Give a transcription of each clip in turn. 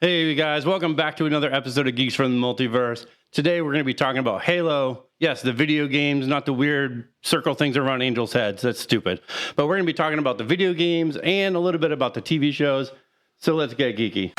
Hey, you guys, welcome back to another episode of Geeks From The Multiverse. Today, we're going to be talking about Halo. Yes, the video games, not the weird circle things around angels' heads. That's stupid. But we're going to be talking about the video games and a little bit about the TV shows. So let's get geeky.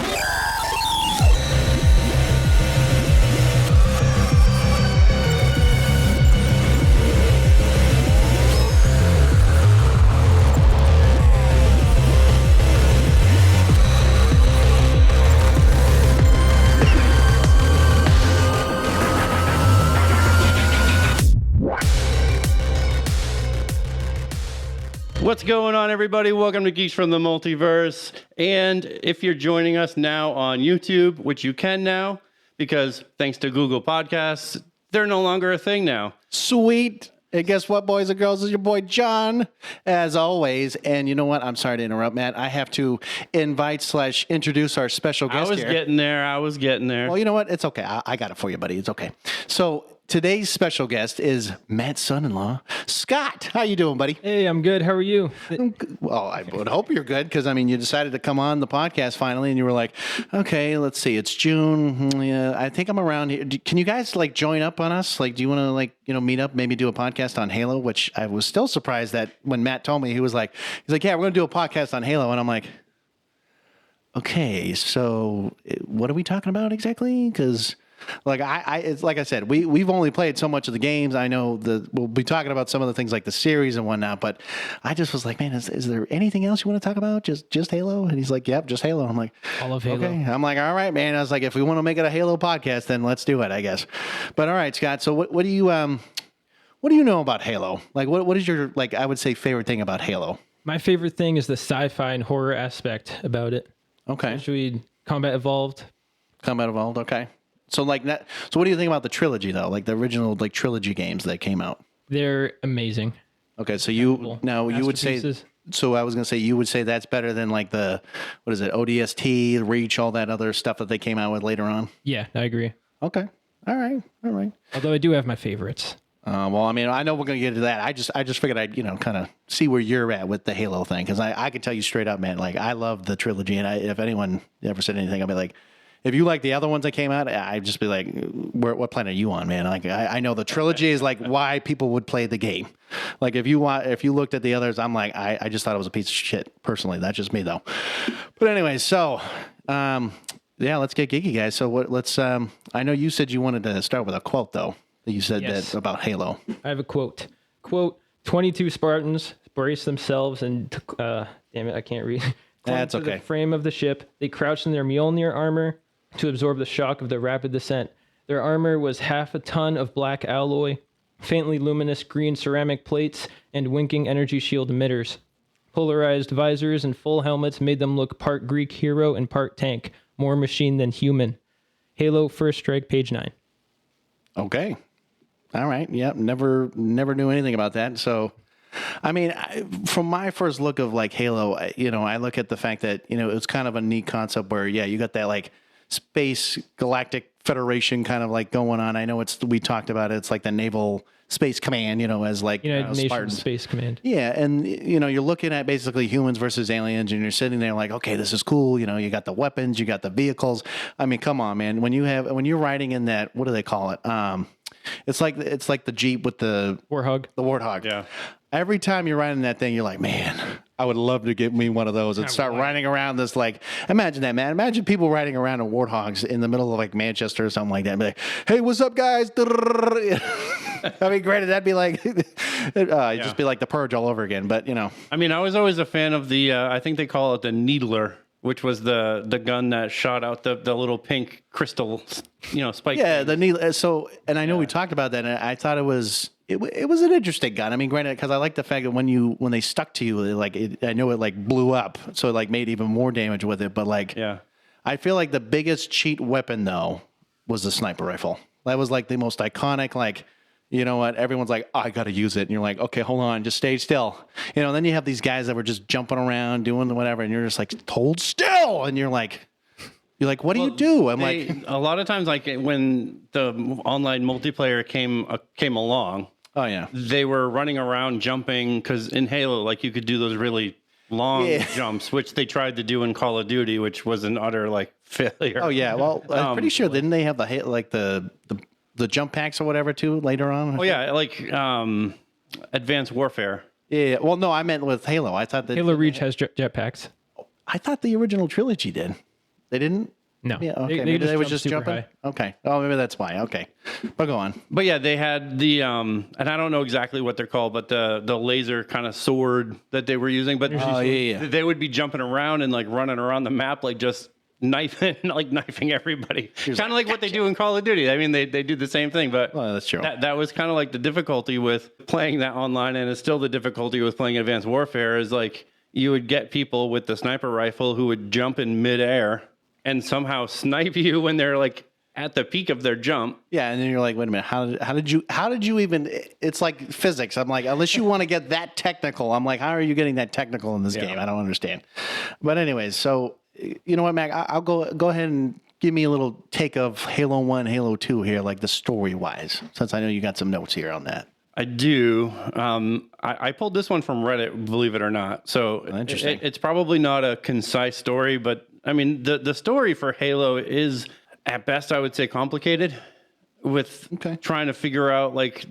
What's going on, everybody? Welcome to Geeks From The Multiverse. And if you're joining us now on YouTube, which you can now, because thanks to Google Podcasts, they're no longer a thing now. Sweet. And guess what, boys and girls? It's your boy John, as always. And you know what? I'm sorry to interrupt, Matt. I have to invite/introduce our special guest here. I was getting there. Well, you know what? It's okay. I got it for you, buddy. It's okay. So today's special guest is Matt's son-in-law, Scott. How you doing, buddy? Hey, I'm good. How are you? Well, I would hope you're good because, I mean, you decided to come on the podcast finally, and you were like, okay, let's see. It's June. Yeah, I think I'm around here. Can you guys, like, join up on us? Like, do you want to, like, meet up, maybe do a podcast on Halo, which I was still surprised that when Matt told me, he's like, yeah, we're going to do a podcast on Halo. And I'm like, okay, so what are we talking about exactly? Because like it's like I said, we've only played so much of the games. I know we'll be talking about some of the things like the series and whatnot, but I just was like, man, is there anything else you want to talk about? Just Halo? And he's like, yep, just Halo. I'm like, all of Halo. Okay. I'm like, all right, man. I was like, if we want to make it a Halo podcast, then let's do it, I guess. But all right, Scott. So what do you know about Halo? Like, what is your, like, I would say, favorite thing about Halo? My favorite thing is the sci-fi and horror aspect about it. Okay. Especially Combat Evolved. Combat Evolved. Okay. So like that. So what do you think about the trilogy though? Like the original like trilogy games that came out? They're amazing. Okay, so you would say. So I was gonna say you would say that's better than like the what is it ODST, Reach, all that other stuff that they came out with later on. Yeah, I agree. Okay. All right. Although I do have my favorites. Well, I mean, I know we're going to get into that. I just figured I'd, kind of see where you're at with the Halo thing. Because I can tell you straight up, man, like, I love the trilogy. And if anyone ever said anything, I'd be like, if you like the other ones that came out, I'd just be like, what planet are you on, man? Like, I know the trilogy is like why people would play the game. Like, if you looked at the others, I'm like, I just thought it was a piece of shit, personally. That's just me, though. But anyway, so, yeah, let's get geeky, guys. So let's, I know you said you wanted to start with a quote, though. You said yes. That about Halo. I have a quote. Quote, 22 Spartans brace themselves and, damn it, I can't read. That's okay. The frame of the ship, they crouched in their Mjolnir armor to absorb the shock of the rapid descent. Their armor was half a ton of black alloy, faintly luminous green ceramic plates, and winking energy shield emitters. Polarized visors and full helmets made them look part Greek hero and part tank, more machine than human. Halo First Strike, page 9. Okay. All right. Yep. Never knew anything about that. So, I mean, from my first look of like Halo, I look at the fact that, it's kind of a neat concept where, yeah, you got that like space galactic federation kind of like going on. I know we talked about it. It's like the Naval Space Command, as like United Nations Spartans. Space Command. Yeah. And, you're looking at basically humans versus aliens and you're sitting there like, okay, this is cool. You got the weapons, you got the vehicles. I mean, come on, man. When you're riding in that, what do they call it? It's like the Jeep with the Warthog. The Warthog. Yeah. Every time you're riding that thing, you're like, man, I would love to get me one of those and start riding around this. Like, imagine that, man. Imagine people riding around in Warthogs in the middle of like Manchester or something like that. And be like, hey, what's up, guys? I mean, granted, that'd be like, just be like the Purge all over again. But I mean, I was always a fan of the. I think they call it the Needler, which was the gun that shot out the little pink crystal, spike. Yeah, the Needler. So, and I know we talked about that, and I thought it was an interesting gun. I mean, granted, because I like the fact that when they stuck to you, I know it like blew up, so it like made even more damage with it. But like, yeah, I feel like the biggest cheat weapon though was the sniper rifle. That was like the most iconic. Like, you know what? Everyone's like, I got to use it, and you're like, okay, hold on, just stay still. And then you have these guys that were just jumping around doing whatever, and you're just like, hold still, and you're like, what do you do? A lot of times, like when the online multiplayer came along. Oh yeah, they were running around jumping because in Halo, like you could do those really long jumps, which they tried to do in Call of Duty, which was an utter like failure. Oh yeah, well, I'm pretty sure didn't they have the jump packs or whatever too later on? Oh yeah, like Advanced Warfare. Yeah. Well, no, I meant with Halo. I thought that Halo Reach has jetpacks. I thought the original trilogy did. They didn't. No. Yeah. Okay. They Maybe they was jump just super jumping. high. Okay. Oh, maybe that's why. Okay. But go on. But yeah, they had the and I don't know exactly what they're called, but the laser kind of sword that they were using. But they would be jumping around and like running around the map, like just knifing everybody. Kind of like what they do in Call of Duty. I mean, they do the same thing, but that's true. That was kind of like the difficulty with playing that online, and it's still the difficulty with playing Advanced Warfare is like you would get people with the sniper rifle who would jump in midair and somehow snipe you when they're like at the peak of their jump. Yeah, and then you're like, wait a minute, how did you even? It's like physics. I'm like, unless you want to get that technical, I'm like, how are you getting that technical in this game? I don't understand. But anyways, so you know what, Mac? I'll go ahead and give me a little take of Halo 1, Halo 2 here, like the story wise, since I know you got some notes here on that. I do. I pulled this one from Reddit, believe it or not. So interesting. It's probably not a concise story, but I mean, the story for Halo is at best, I would say, complicated with trying to figure out like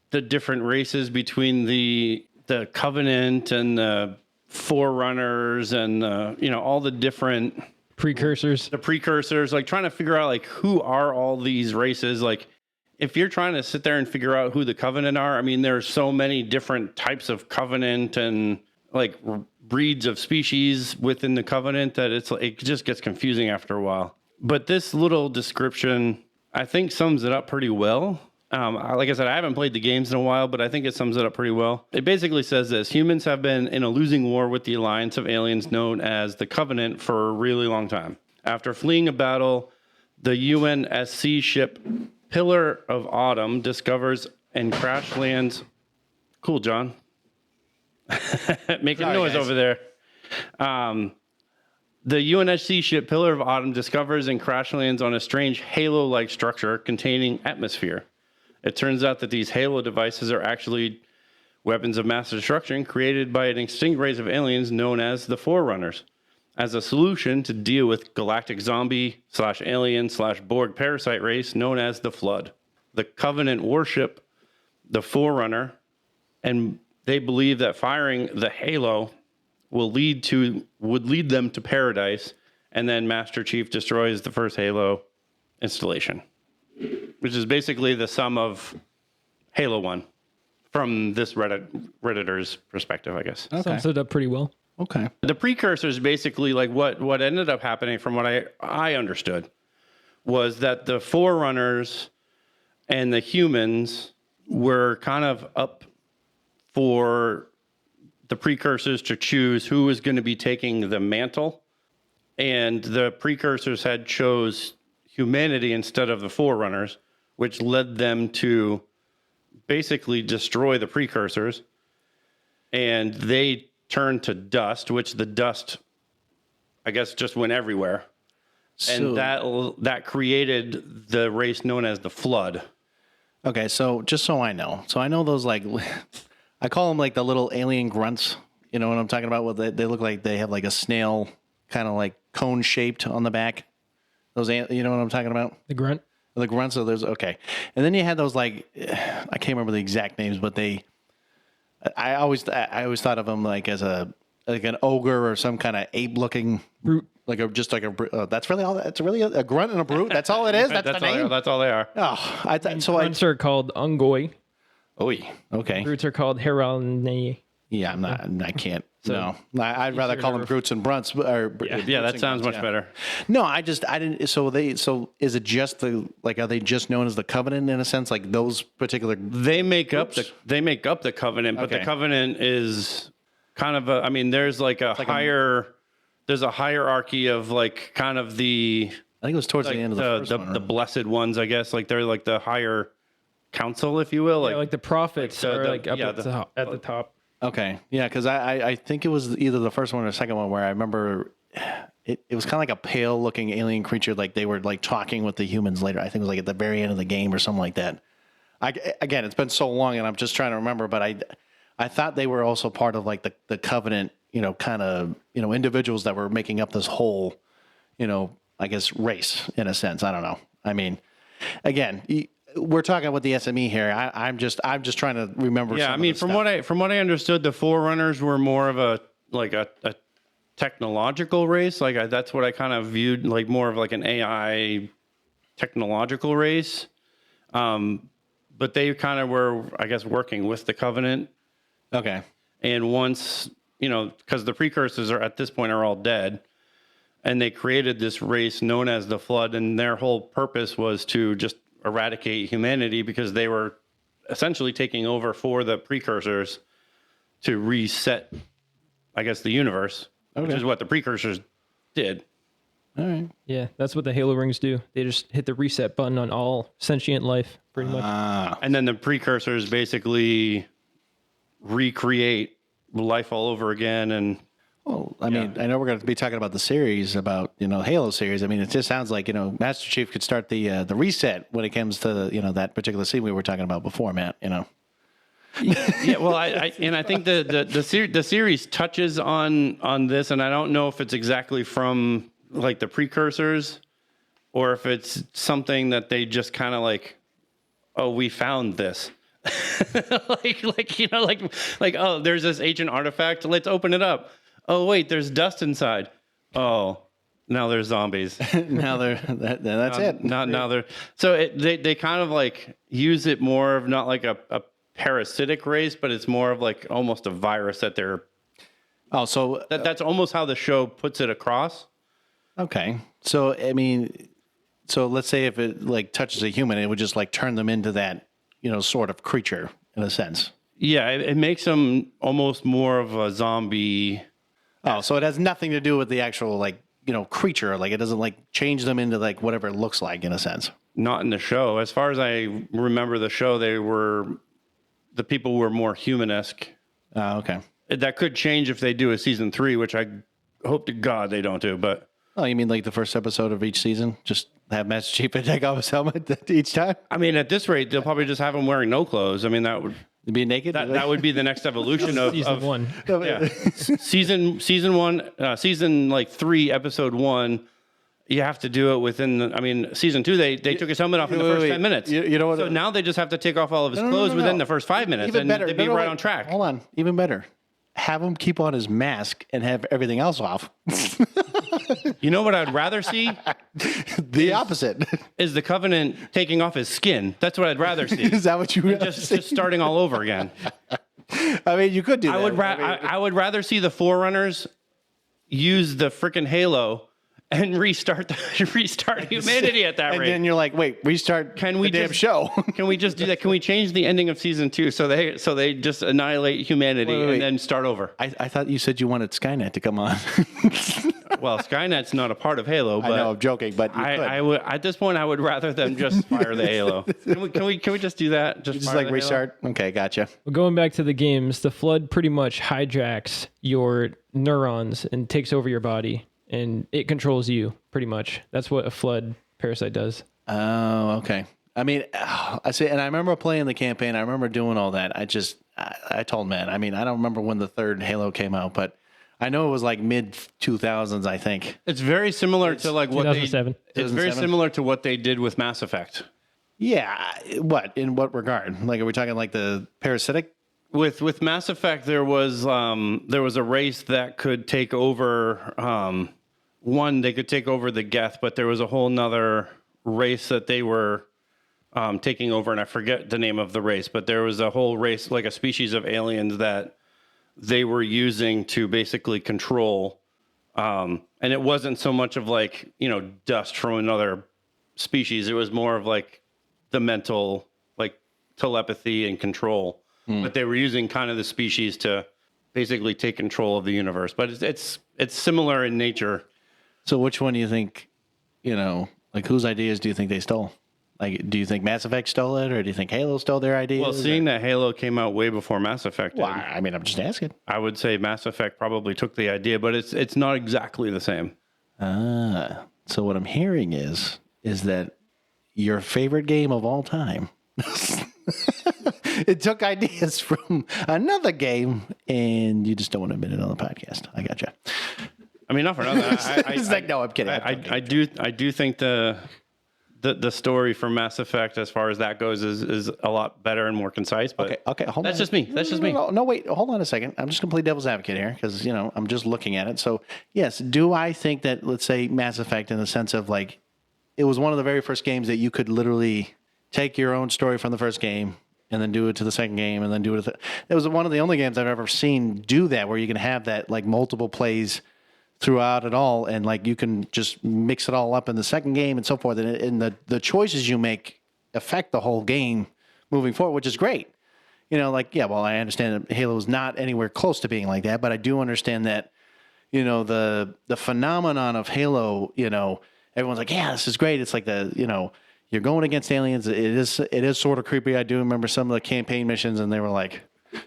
the different races between the Covenant and the Forerunners and all the different precursors. The precursors, like trying to figure out like who are all these races. Like if you're trying to sit there and figure out who the Covenant are, I mean, there's so many different types of Covenant and like breeds of species within the Covenant that it just gets confusing after a while. But this little description, I think, sums it up pretty well. Like I said, I haven't played the games in a while, but I think it sums it up pretty well. It basically says this: humans have been in a losing war with the alliance of aliens known as the Covenant for a really long time. After fleeing a battle, the UNSC ship Pillar of Autumn discovers and crash lands. Cool, John. Making noise over there. The UNSC ship Pillar of Autumn discovers and crash lands on a strange halo-like structure containing atmosphere. It turns out that these halo devices are actually weapons of mass destruction created by an extinct race of aliens known as the Forerunners, as a solution to deal with galactic zombie/alien/Borg parasite race known as the Flood. The Covenant worship the Forerunner, and they believe that firing the Halo would lead them to paradise, and then Master Chief destroys the first Halo installation, which is basically the sum of Halo 1 from this Redditor's perspective, I guess. Okay. Sums it up pretty well. Okay. The precursors basically like what ended up happening from what I understood was that the Forerunners and the humans were kind of up for the precursors to choose who was going to be taking the mantle, and the precursors had chose humanity instead of the Forerunners, which led them to basically destroy the precursors, and they turned to dust, which the dust, I guess, just went everywhere. And that created the race known as the Flood. Okay, so just so I know those like, I call them like the little alien grunts. You know what I'm talking about? What they look like? They have like a snail, kind of like cone shaped on the back. Those, you know what I'm talking about? The grunt. The grunts. So there's okay, and then you had those like, I can't remember the exact names, but I always thought of them like as an ogre or some kind of ape looking brute. That's really all. That's really a grunt and a brute. That's all it is. That's the name. That's all they are. Oh, Grunts are called Ungoi. Okay. Brutes are called Heralni. Yeah, I'm not. I can't. No, I'd rather call them brutes and brunts. Yeah, that sounds much better. No, I didn't. So is it just are they just known as the Covenant in a sense? Like those particular. They make up the Covenant, but the Covenant is kind of there's like a higher. There's a hierarchy of like kind of the. I think it was towards the end of the first one. The blessed ones, I guess. Like they're like the higher council, if you will. Like the prophets are like up at the top. Okay. Yeah, because I think it was either the first one or the second one where I remember it was kind of like a pale looking alien creature. Like they were like talking with the humans later. I think it was like at the very end of the game or something like that. Again, it's been so long and I'm just trying to remember, but I thought they were also part of like the Covenant kind of, individuals that were making up this whole, I guess, race in a sense. I don't know. I mean, again, we're talking about the SME here. I'm just trying to remember. Yeah, I mean, from what I understood, the Forerunners were more of a technological race. Like that's what I kind of viewed, like more of like an AI technological race. But they kind of were, I guess, working with the Covenant. Okay. And once, because the precursors are at this point are all dead, and they created this race known as the Flood, and their whole purpose was to just eradicate humanity because they were essentially taking over for the precursors to reset, I guess, the universe, which is what the precursors did. All right. Yeah, that's what the Halo rings do. They just hit the reset button on all sentient life, pretty much. And then the precursors basically recreate life all over again. And well, I mean, I know we're going to be talking about the series, about Halo series. I mean, it just sounds like Master Chief could start the reset when it comes to that particular scene we were talking about before, Matt. Yeah, well, I think the series touches on this, and I don't know if it's exactly from like the precursors, or if it's something that they just kind of like, oh, we found this, like oh, there's this ancient artifact, let's open it up. Oh wait, there's dust inside. Oh, now there's zombies. Now that's it. Now they're so they kind of like use it more of not like a parasitic race, but it's more of like almost a virus that they're. Oh, so that's almost how the show puts it across. Okay. So, I mean, let's say if it like touches a human, it would just like turn them into that, sort of creature in a sense. Yeah. It makes them almost more of a zombie. Oh, so it has nothing to do with the actual like, creature. Like it doesn't like change them into like whatever it looks like in a sense. Not in the show. As far as I remember the show, the people were more human-esque. Oh, okay. That could change if they do a season 3, which I hope to God they don't do, but. Oh, you mean like the first episode of each season? Just have Master Chief take off his helmet each time? I mean, at this rate, they'll probably just have him wearing no clothes. I mean, that would be naked. That would be the next evolution of season 1. Yeah, season 1, season like 3, episode 1. You have to do it within. Season 2, they took his helmet off in the first 10 minutes. You know what? So now they just have to take off all of his clothes within the first 5 minutes, Even and better. they'd be right on track. Hold on, even better. Have him keep on his mask and have everything else off. You know what I'd rather see? The opposite is the Covenant taking off his skin. That's what I'd rather see. Is that what you would just starting all over again? I mean, you could do that. I would rather see the Forerunners use the freaking Halo and restart humanity at that rate. And then you're like, wait, restart the damn show. Can we just do that? Can we change the ending of season 2 so they just annihilate humanity and then start over? I thought you said you wanted Skynet to come on. Well, Skynet's not a part of Halo, but I know I'm joking, but you could. I would at this point I would rather them just fire the Halo. Can we just do that? Just like restart? Halo? Okay, gotcha. Well, going back to the games, the Flood pretty much hijacks your neurons and takes over your body, and it controls you pretty much. That's what a Flood parasite does. Oh, okay. I mean, I say, and I remember playing the campaign. I remember doing all that. I told Matt. I mean, I don't remember when the third Halo came out, but I know it was like mid 2000s. I think it's very similar to like what 2007. It's very similar to what they did with Mass Effect. Yeah. What in what regard? Like, are we talking like the parasitic? With Mass Effect, there was a race that could take over. They could take over the Geth, but there was a whole nother race that they were taking over, and I forget the name of the race, but there was a whole race, like a species of aliens that they were using to basically control. And it wasn't so much of like, dust from another species. It was more of like the mental, like telepathy and control. But they were using kind of the species to basically take control of the universe. But it's similar in nature. So which one do you think, like whose ideas do you think they stole? Like, do you think Mass Effect stole it, or do you think Halo stole their ideas? Well, seeing that Halo came out way before Mass Effect did, well, I mean, I'm just asking. I would say Mass Effect probably took the idea, but it's not exactly the same. So what I'm hearing is that your favorite game of all time it took ideas from another game, and you just don't want to admit it on the podcast. I gotcha. I mean, not for nothing. It's like, no, I'm kidding. I do think the story for Mass Effect, as far as that goes, is a lot better and more concise. But Okay, hold on. That's just me. That's just me. No, wait, hold on a second. I'm just going to play devil's advocate here because, I'm just looking at it. So, yes, do I think that, let's say, Mass Effect in the sense of like, it was one of the very first games that you could literally take your own story from the first game and then do it to the second game and then do it. It was one of the only games I've ever seen do that, where you can have that like multiple plays throughout it all, and like you can just mix it all up in the second game and so forth. And the choices you make affect the whole game moving forward, which is great. I understand that Halo is not anywhere close to being like that, but I do understand that, the phenomenon of Halo, everyone's like, yeah, this is great. It's like you're going against aliens. It is sort of creepy. I do remember some of the campaign missions, and they were like,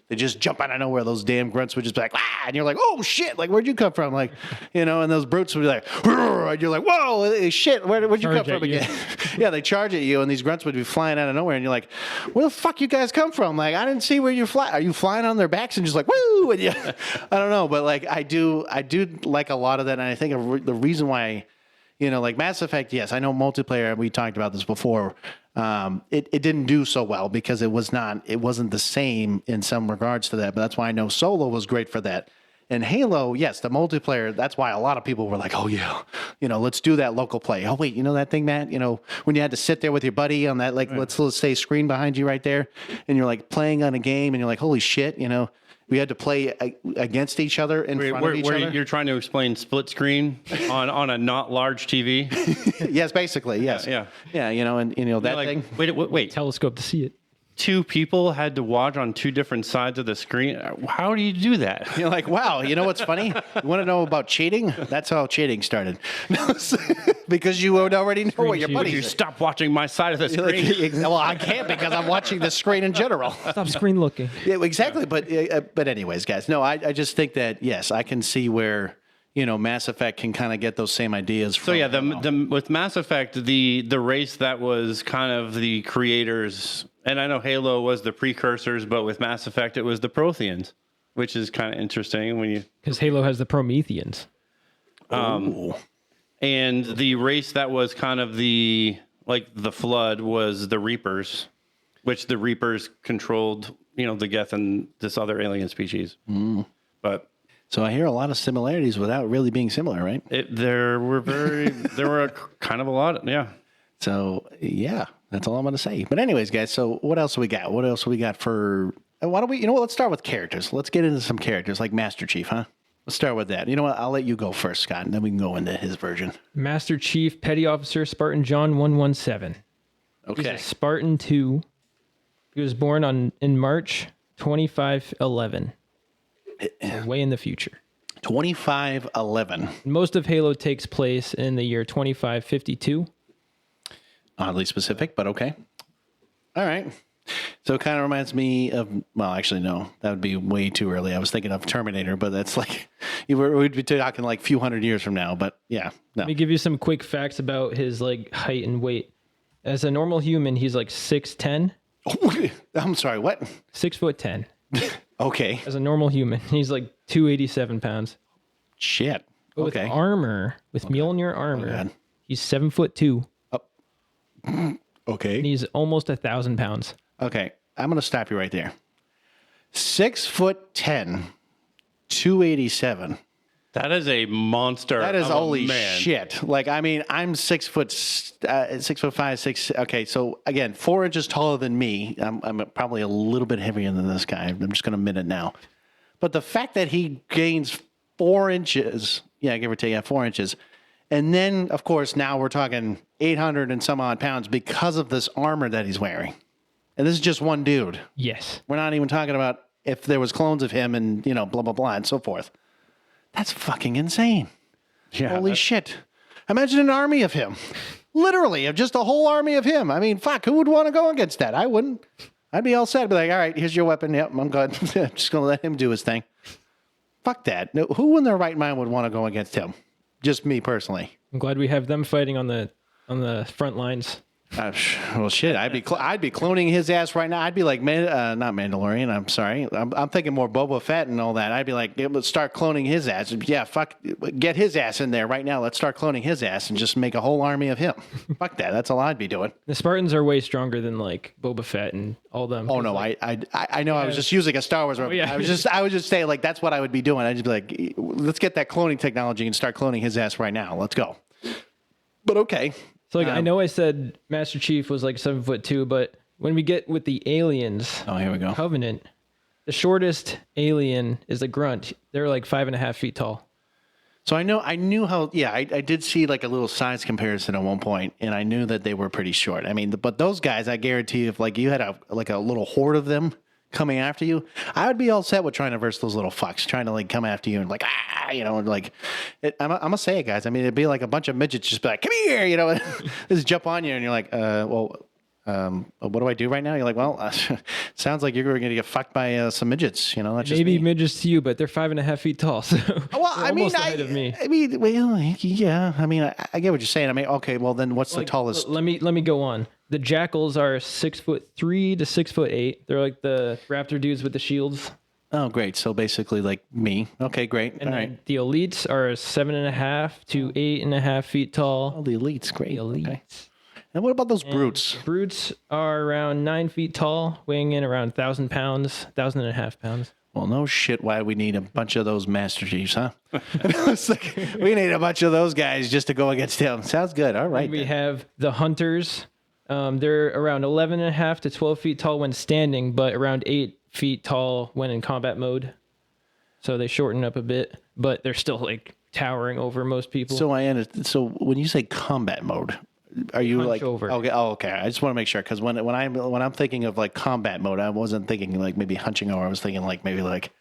they just jump out of nowhere. Those damn grunts would just be like, ah, and you're like, oh shit, like where'd you come from? Like, and those brutes would be like, and you're like, whoa, shit, where'd you come from again? Yeah, they charge at you, and these grunts would be flying out of nowhere, and you're like, where the fuck you guys come from? Like, I didn't see where you fly. Are you flying on their backs and just like, woo? And I don't know, but like, I do like a lot of that, and I think the reason why. Like Mass Effect, yes, I know multiplayer, we talked about this before. It didn't do so well because it wasn't the same in some regards to that. But that's why I know Solo was great for that. And Halo, yes, the multiplayer, that's why a lot of people were like, oh yeah, let's do that local play. Oh wait, that thing, Matt, when you had to sit there with your buddy on that, like, let's say screen behind you right there. And you're like playing on a game and you're like, holy shit, we had to play against each other in front of each other. You're trying to explain split screen on a not large TV? Yes, basically, yes. Yeah. That like, thing. Wait. Telescope to see it. Two people had to watch on two different sides of the screen. How do you do that? You're like, wow, you know what's funny? You want to know about cheating? That's how cheating started. Because you would already know what your buddies You stop watching my side of the screen. Well, I can't because I'm watching the screen in general. Stop screen looking. Yeah, exactly. But anyways, guys, no, I just think that, yes, I can see where, Mass Effect can kind of get those same ideas from. So yeah, with Mass Effect, the race that was kind of the creators, and I know Halo was the precursors, but with Mass Effect, it was the Protheans, which is kind of interesting because Halo has the Prometheans. And the race that was kind of the Flood was the Reapers, which the Reapers controlled, the Geth and this other alien species. But so I hear a lot of similarities without really being similar, right? There were kind of a lot, yeah. So yeah, that's all I'm going to say. But anyways, guys, so what else do we got? What else do we got for? Why don't we? Let's start with characters. Let's get into some characters like Master Chief, huh? Let's start with that. You know what? I'll let you go first, Scott, and then we can go into his version. Master Chief, Petty Officer Spartan John 117. Okay. He's a Spartan 2. He was born in March 2511. Way in the future. 2511. Most of Halo takes place in the year 2552. Oddly specific, but okay. All right. So it kind of reminds me of, well, actually, no, that would be way too early. I was thinking of Terminator, but that's like, we'd be talking like a few hundred years from now, but yeah, no. Let me give you some quick facts about his like height and weight. As a normal human, he's like 6'10". I'm sorry, what? 6'10". Okay. As a normal human, he's like 287 pounds. Shit. But okay. with armor, with Mjolnir armor, he's 7'2". Okay. And he's almost 1,000 pounds. Okay. I'm going to stop you right there. 6'10", 287. That is a monster. That is holy man. shit. Like, I mean, I'm 6'5", 6. Okay, so again, 4 inches taller than me. I'm probably a little bit heavier than this guy. I'm just going to admit it now. But the fact that he gains 4 inches, yeah, give or take, 4 inches, and then of course now we're talking 800 and some odd pounds because of this armor that he's wearing. And this is just one dude. Yes. We're not even talking about if there was clones of him and blah blah blah and so forth. That's fucking insane. Yeah, holy shit. Imagine an army of him. Literally, of just a whole army of him. I mean, fuck, who would want to go against that? I wouldn't. I'd be all set. I'd be like, all right, here's your weapon. Yep, I'm good. Just going to let him do his thing. Fuck that. No, who in their right mind would want to go against him? Just me personally. I'm glad we have them fighting on the front lines Well, shit, I'd be cloning his ass right now. I'd be like, not Mandalorian. I'm sorry. I'm thinking more Boba Fett and all that. I'd be like, let's start cloning his ass. Yeah, fuck, get his ass in there right now. Let's start cloning his ass and just make a whole army of him. Fuck that. That's all I'd be doing. The Spartans are way stronger than like Boba Fett and all them. Oh no, like, I know. I was just using a Star Wars. yeah. I was just saying like that's what I would be doing. I'd just be like, let's get that cloning technology and start cloning his ass right now. Let's go. But okay. So like I know I said Master Chief was like 7'2", but when we get with the aliens, Oh, here we go. Covenant, the shortest alien is the Grunt. They're like 5.5 feet tall. So I knew how. Yeah, I did see like a little size comparison at one point, and I knew that they were pretty short. I mean, but those guys, I guarantee, if like you had a little horde of them coming after you, I would be all set with trying to verse those little fucks, trying to like come after you and like like. I'm gonna say it, guys. I mean, it'd be like a bunch of midgets just be like, come here, just jump on you, and you're like, what do I do right now? You're like, well, sounds like you're going to get fucked by some midgets. That's just Maybe me. midgets to you, but they're 5.5 feet tall. So Well, they're I mean, almost the height of me. well, yeah. I mean, I get what you're saying. I mean, okay, well then, what's the tallest? Let me go on. The jackals are 6'3" to 6'8". They're like the raptor dudes with the shields. Oh, great. So basically, like me. Okay, great. And All then right. the elites are 7.5 to 8.5 feet tall. Oh, the elites, great. The elites. Okay. And what about those brutes? Brutes are around 9 feet tall, weighing in around 1,000 pounds, 1,500 pounds. Well, no shit. Why we need a bunch of those Master Chiefs, huh? It's like, we need a bunch of those guys just to go against him. Sounds good. All right. We then. have the hunters. They're around 11.5 to 12 feet tall when standing, but around 8 feet tall when in combat mode. So they shorten up a bit, but they're still like towering over most people. So when you say combat mode, are you Hunch like over. okay? Oh, okay. I just want to make sure because when I'm thinking of like combat mode, I wasn't thinking like maybe hunching over. I was thinking like maybe like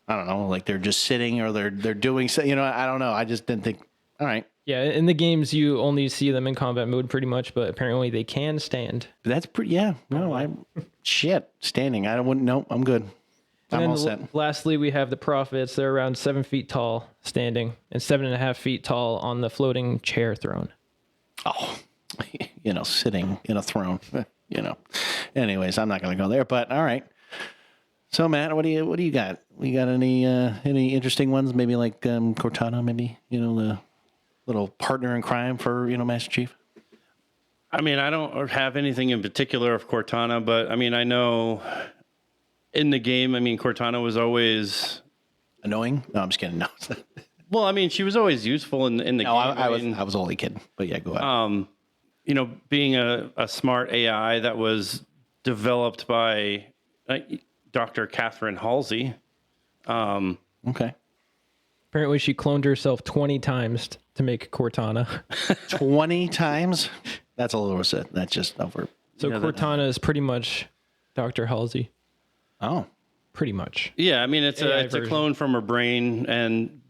I don't know, like they're just sitting or they're doing so. I don't know. I just didn't think. All right, Yeah, in the games you only see them in combat mode pretty much, but apparently they can stand. that's pretty. Yeah, no, shit standing. I wouldn't. No, I'm good. I'm all set. Lastly, we have the prophets. They're around 7 feet tall standing and 7.5 feet tall on the floating chair throne. Oh, sitting in a throne. Anyways, I'm not going to go there. But all right. So Matt, what do you got? We got any interesting ones? Maybe like Cortana, maybe the little partner in crime for Master Chief. I mean, I don't have anything in particular of Cortana, but I mean, I know in the game, I mean, Cortana was always Annoying? No, I'm just kidding. No. well. I mean, she was always useful in the game. No, I mean, was only kidding. But yeah, go ahead. Being a smart AI that was developed by Dr. Catherine Halsey. Okay. Apparently she cloned herself 20 times to make Cortana. 20 times? That's a little set. That's just over. So Cortana is pretty much Dr. Halsey. Oh. Pretty much. Yeah, I mean, it's a version. clone from her brain, and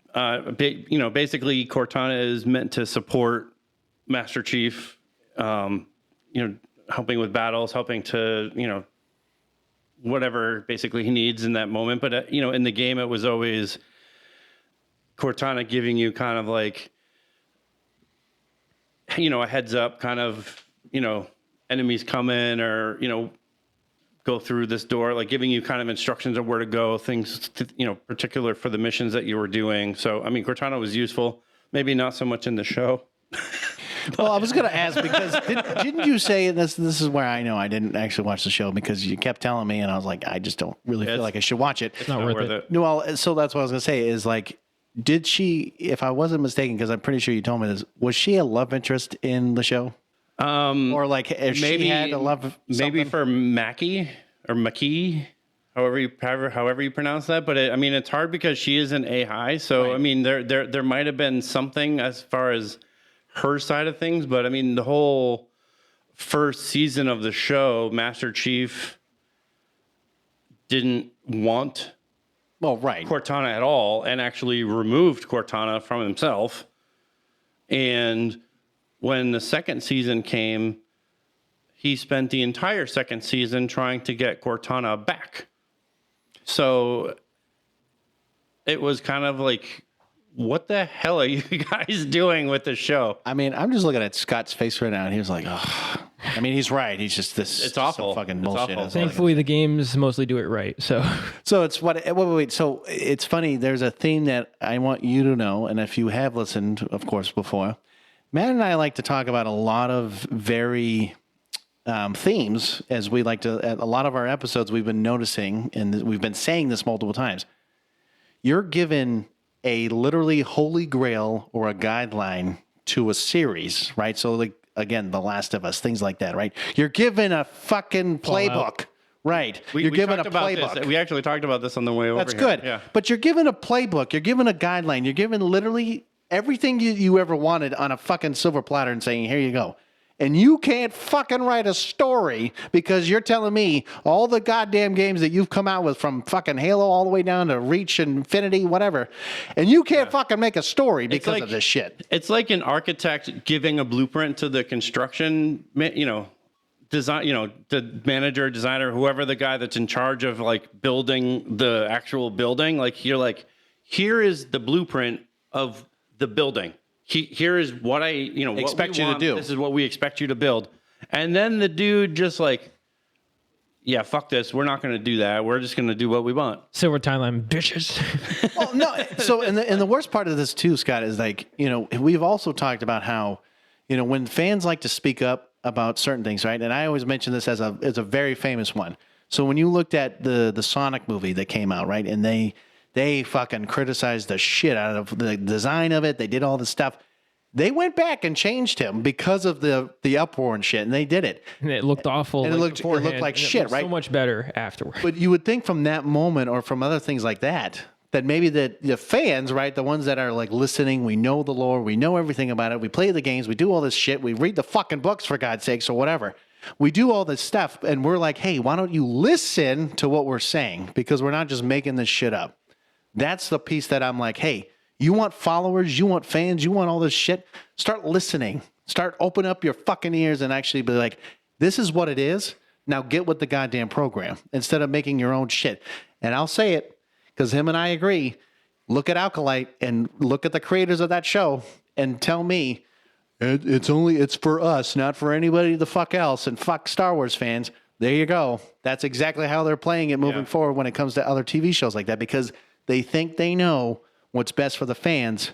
basically Cortana is meant to support Master Chief. Helping with battles, helping to whatever basically he needs in that moment. But in the game, it was always Cortana giving you kind of like a heads up, kind of enemies come in or go through this door, like giving you kind of instructions of where to go, things particular for the missions that you were doing. So I mean, Cortana was useful, maybe not so much in the show. Well, I was going to ask because didn't you say this is where I know I didn't actually watch the show because you kept telling me and I was like, I just don't really feel like I should watch it. It's not worth it. No, well, so that's what I was going to say is like, did she, if I wasn't mistaken, because I'm pretty sure you told me this, was she a love interest in the show? Or like if Maybe she had a love maybe something? for Mackie or Makee, however you pronounce that. But it's hard because she is an AI. So Right. I mean, there might have been something as far as her side of things, but I mean, the whole first season of the show, Master Chief didn't want right. Cortana at all and actually removed Cortana from himself. And when the second season came, he spent the entire second season trying to get Cortana back. So it was kind of like, what the hell are you guys doing with the show? I mean, I'm just looking at Scott's face right now, and he was like, "Oh, I mean, he's right. He's just this. It's awful. Some fucking It's bullshit. awful. It's like- Thankfully, the games mostly do it right. So So it's wait. So it's funny. There's a theme that I want you to know, and if you have listened, of course, before, Matt and I like to talk about a lot of very themes, as we like to. At a lot of our episodes, we've been noticing, and we've been saying this multiple times. You're given a literally holy grail or a guideline to a series, right? So, like again, The Last of Us, things like that, right? You're given a fucking playbook. Right. You're given a playbook. We actually talked about this on the way over. That's here. good. Yeah. But you're given a playbook. You're given a guideline. You're given literally everything you ever wanted on a fucking silver platter and saying, here you go. And you can't fucking write a story because you're telling me all the goddamn games that you've come out with, from fucking Halo all the way down to Reach, Infinity, whatever, and you can't fucking make a story because of this shit. It's like an architect giving a blueprint to the construction, design, the manager, designer, whoever the guy that's in charge of like building the actual building. Like you're like, here is the blueprint of the building. Here is what I, Expect you to do. This is what we expect you to build. And then the dude just like, yeah, fuck this. We're not going to do that. We're just going to do what we want. silver timeline, bitches. Well, no. So, and the worst part of this too, Scott, is like, we've also talked about how, when fans like to speak up about certain things, right? And I always mention this as a very famous one. So when you looked at the Sonic movie that came out, right, and they fucking criticized the shit out of the design of it. They did all this stuff. They went back and changed him because of the uproar and shit, and they did it. And it looked awful. And it looked like shit, right? So much better afterwards. But you would think from that moment or from other things like that maybe the fans, right, the ones that are like listening, we know the lore, we know everything about it, we play the games, we do all this shit, we read the fucking books for God's sakes or whatever. We do all this stuff, and we're like, hey, why don't you listen to what we're saying? Because we're not just making this shit up. That's the piece that I'm like, hey, you want followers, you want fans, you want all this shit? Start listening. Start open up your fucking ears and actually be like, this is what it is. Now get with the goddamn program instead of making your own shit. And I'll say it because him and I agree. Look at Alkalite and look at the creators of that show and tell me it's for us, not for anybody the fuck else, and fuck Star Wars fans. There you go. That's exactly how they're playing it moving forward when it comes to other TV shows like that, because they think they know what's best for the fans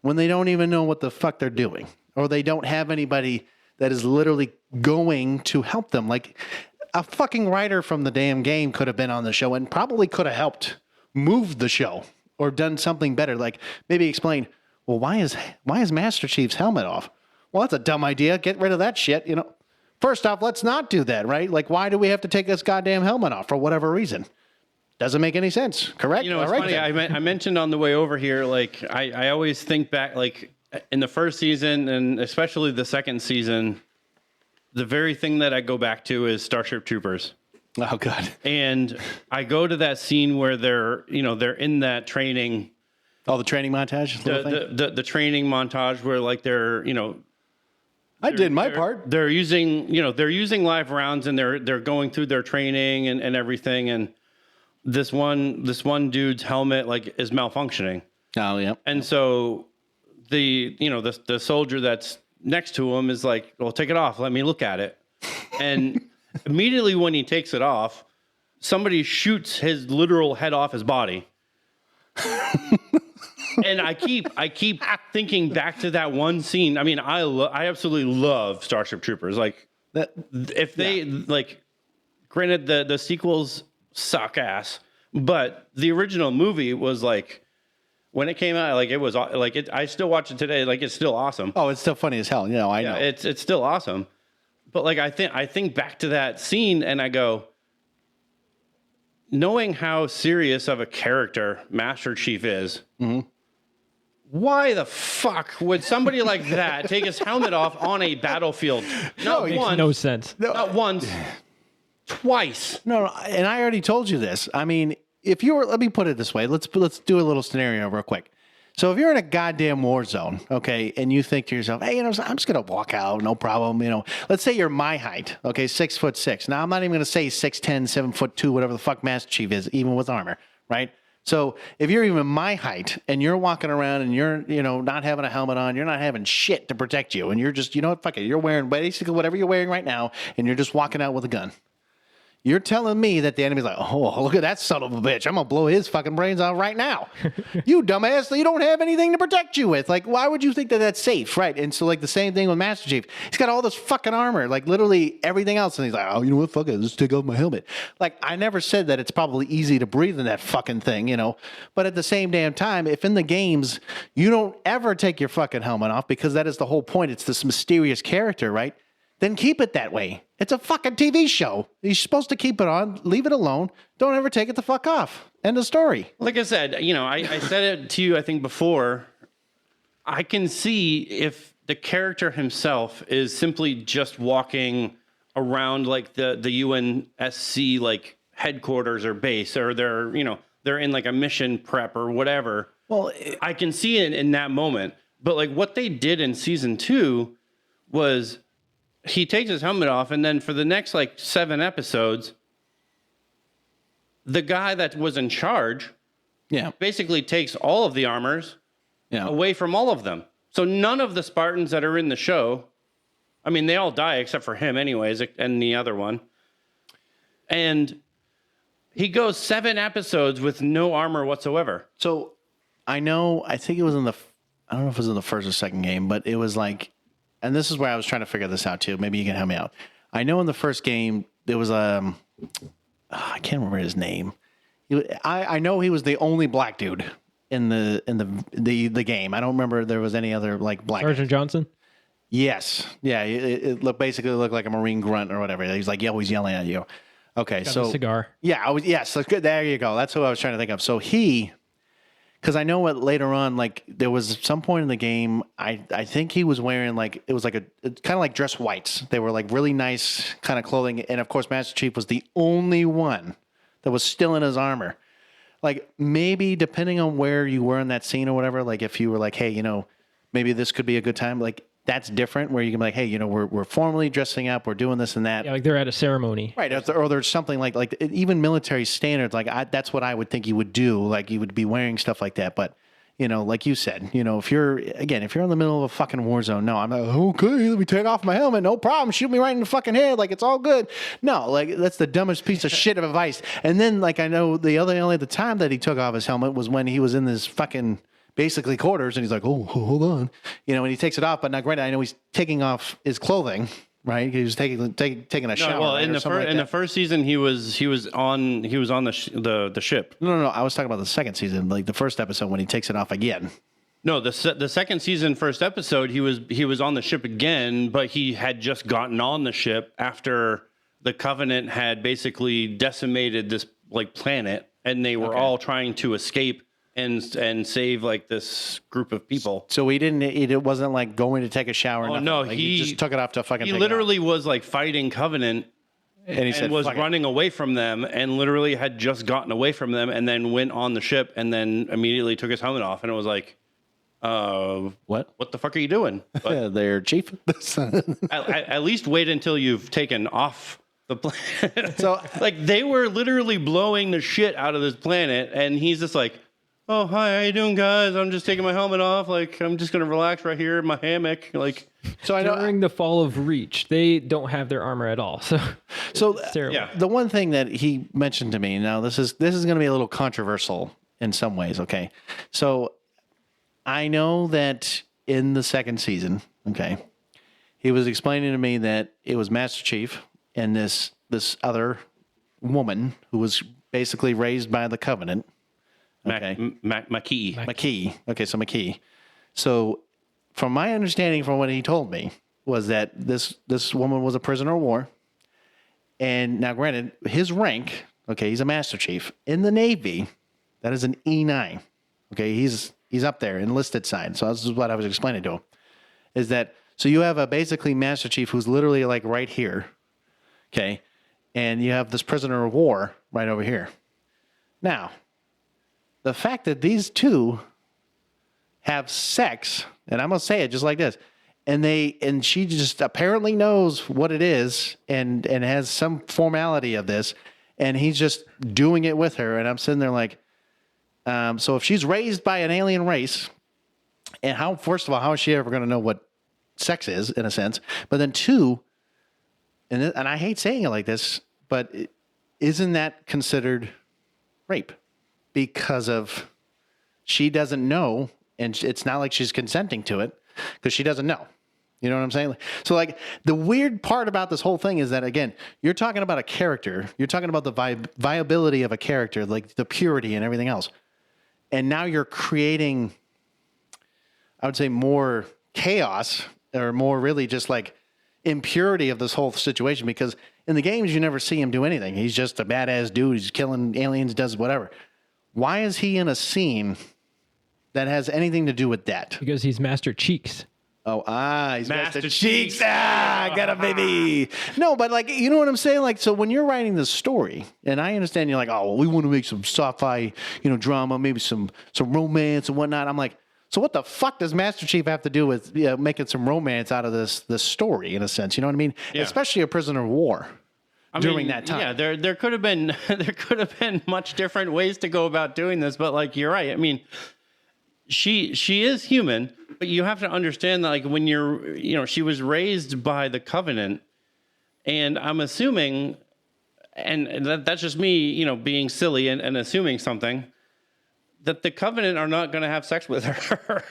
when they don't even know what the fuck they're doing, or they don't have anybody that is literally going to help them. Like a fucking writer from the damn game could have been on the show and probably could have helped move the show or done something better. Like maybe explain, well, why is Master Chief's helmet off? Well, that's a dumb idea. Get rid of that shit. First off, let's not do that, right? Like, why do we have to take this goddamn helmet off for whatever reason? Doesn't make any sense, correct? It's funny. I mentioned on the way over here, like, I always think back, like, in the first season and especially the second season, the very thing that I go back to is Starship Troopers. Oh, God. And I go to that scene where they're in that training. Oh, the training montage? The training montage where, like, they're I did my part. They're using live rounds and they're going through their training and everything, and this one dude's helmet like is malfunctioning. Oh yeah. And so the soldier that's next to him is like, well, take it off, let me look at it. And immediately when he takes it off, somebody shoots his literal head off his body. And I keep thinking back to that one scene. I mean, I absolutely love Starship Troopers. Like, if they like, granted the sequels suck ass, but the original movie was like, when it came out, like it was like it. I still watch it today. Like it's still awesome. Oh, it's still funny as hell. I know. It's still awesome. But like I think back to that scene and I go, knowing how serious of a character Master Chief is. Mm-hmm. Why the fuck would somebody like that take his helmet off on a battlefield? Not once. Makes no sense. Not once. Twice. No, and I already told you this. I mean, if you were, let me put it this way. Let's do a little scenario real quick. So if you're in a goddamn war zone, okay, and you think to yourself, hey, I'm just gonna walk out, no problem. Let's say you're my height, okay, 6'6". Now I'm not even gonna say 6'10", 7'2", whatever the fuck Master Chief is, even with armor, right? So if you're even my height and you're walking around and you're, not having a helmet on, you're not having shit to protect you, and you're just, fuck it, you're wearing basically whatever you're wearing right now, and you're just walking out with a gun. You're telling me that the enemy's like, oh, look at that son of a bitch. I'm going to blow his fucking brains out right now. You dumbass, you don't have anything to protect you with. Like, why would you think that that's safe? Right. And so, like, the same thing with Master Chief. He's got all this fucking armor, like, literally everything else. And he's like, oh, you know what? Fuck it. Let's take off my helmet. Like, I never said that it's probably easy to breathe in that fucking thing, But at the same damn time, if in the games you don't ever take your fucking helmet off, because that is the whole point. It's this mysterious character, right? Then keep it that way. It's a fucking TV show. You're supposed to keep it on, leave it alone. Don't ever take it the fuck off. End of story. Like I said, I said it to you, I think, before. I can see if the character himself is simply just walking around like the UNSC like headquarters or base, or they're in like a mission prep or whatever. Well, I can see it in that moment. But like what they did in season 2 was, he takes his helmet off, and then for the next like 7 episodes, the guy that was in charge basically takes all of the armors away from all of them. So none of the Spartans that are in the show, I mean, they all die except for him anyways, and the other one. And he goes 7 episodes with no armor whatsoever. So I think it was I don't know if it was in the first or second game, but it was like, and this is where I was trying to figure this out too. Maybe you can help me out. I know in the first game there was I can't remember his name. I know he was the only black dude in the game. I don't remember there was any other like black. Sergeant Johnson. Yes, yeah. It basically looked like a Marine grunt or whatever. He's like always yelling at you. Okay, Got so a cigar. Yeah, yes. That's good. There you go. That's who I was trying to think of. So because I know what later on, like there was some point in the game, I think he was wearing like, it was like kind of like dress whites. They were like really nice kind of clothing. And of course, Master Chief was the only one that was still in his armor. Like maybe depending on where you were in that scene or whatever, like if you were like, hey, maybe this could be a good time. Like that's different where you can be like, hey, we're formally dressing up. We're doing this and that. Yeah, like they're at a ceremony. Right. Or there's something like even military standards. Like that's what I would think you would do. Like you would be wearing stuff like that. But, like you said, if you're in the middle of a fucking war zone, no, I'm like, okay, let me take off my helmet. No problem. Shoot me right in the fucking head. Like it's all good. No, like that's the dumbest piece of shit of advice. And then like I know only the time that he took off his helmet was when he was in this fucking basically quarters, and he's like, oh, hold on, and he takes it off. But now, granted, I know he's taking off his clothing, right? He was taking a shower. Well, right? in the first season, he was on the ship. No. I was talking about the second season, like the first episode when he takes it off again. No, the second season, first episode, he was on the ship again, but he had just gotten on the ship after the Covenant had basically decimated this like planet, and they were all trying to escape and save like this group of people. So he didn't. It wasn't like going to take a shower. Oh no, like, he just took it off to fucking. He literally was like fighting Covenant, and he was running away from them, and literally had just gotten away from them, and then went on the ship, and then immediately took his helmet off, and it was like, what the fuck are you doing? But there, Chief. at least wait until you've taken off the planet. So like they were literally blowing the shit out of this planet, and he's just like, oh, hi, how you doing, guys? I'm just taking my helmet off. Like, I'm just going to relax right here in my hammock. Like, so I know during the fall of Reach, they don't have their armor at all. So yeah. The one thing that he mentioned to me, now this is going to be a little controversial in some ways. Okay. So I know that in the second season, okay, he was explaining to me that it was Master Chief and this other woman who was basically raised by the Covenant. Okay. McKee. Okay, so McKee. So from my understanding from what he told me was that this woman was a prisoner of war. And now granted, his rank, okay, he's a Master Chief. In the Navy, that is an E9. Okay, he's up there, enlisted side. So this is what I was explaining to him. Is that, so you have a basically Master Chief who's literally like right here. Okay. And you have this prisoner of war right over here. Now, the fact that these two have sex, and I'm going to say it just like this, and she just apparently knows what it is and has some formality of this, and he's just doing it with her, and I'm sitting there like, So if she's raised by an alien race, and first of all, how is she ever going to know what sex is, in a sense? But then two, and I hate saying it like this, but isn't that considered rape? Because she doesn't know, and it's not like she's consenting to it because she doesn't know. You know what I'm saying? So, like, the weird part about this whole thing is that, again, you're talking about a character. You're talking about the viability of a character, like the purity and everything else. And now you're creating, I would say, more chaos, or more really just like impurity of this whole situation, because in the games you never see him do anything. He's just a badass dude. He's killing aliens, does whatever. Why is he in a scene that has anything to do with that? Because he's Master Cheeks. He's Master Cheeks. Cheeks. Got a baby. No, but like, you know what I'm saying? Like, so when you're writing this story, and I understand you're like, oh, well, we want to make some sci-fi, drama, maybe some romance and whatnot. I'm like, so what the fuck does Master Chief have to do with making some romance out of this story, in a sense? You know what I mean? Yeah. Especially a prisoner of war. During that time. Yeah, there could have been much different ways to go about doing this, but like, you're right. I mean, she is human, but you have to understand that, like, when she was raised by the Covenant, and I'm assuming, and that's just me, being silly and assuming something, that the Covenant are not going to have sex with her.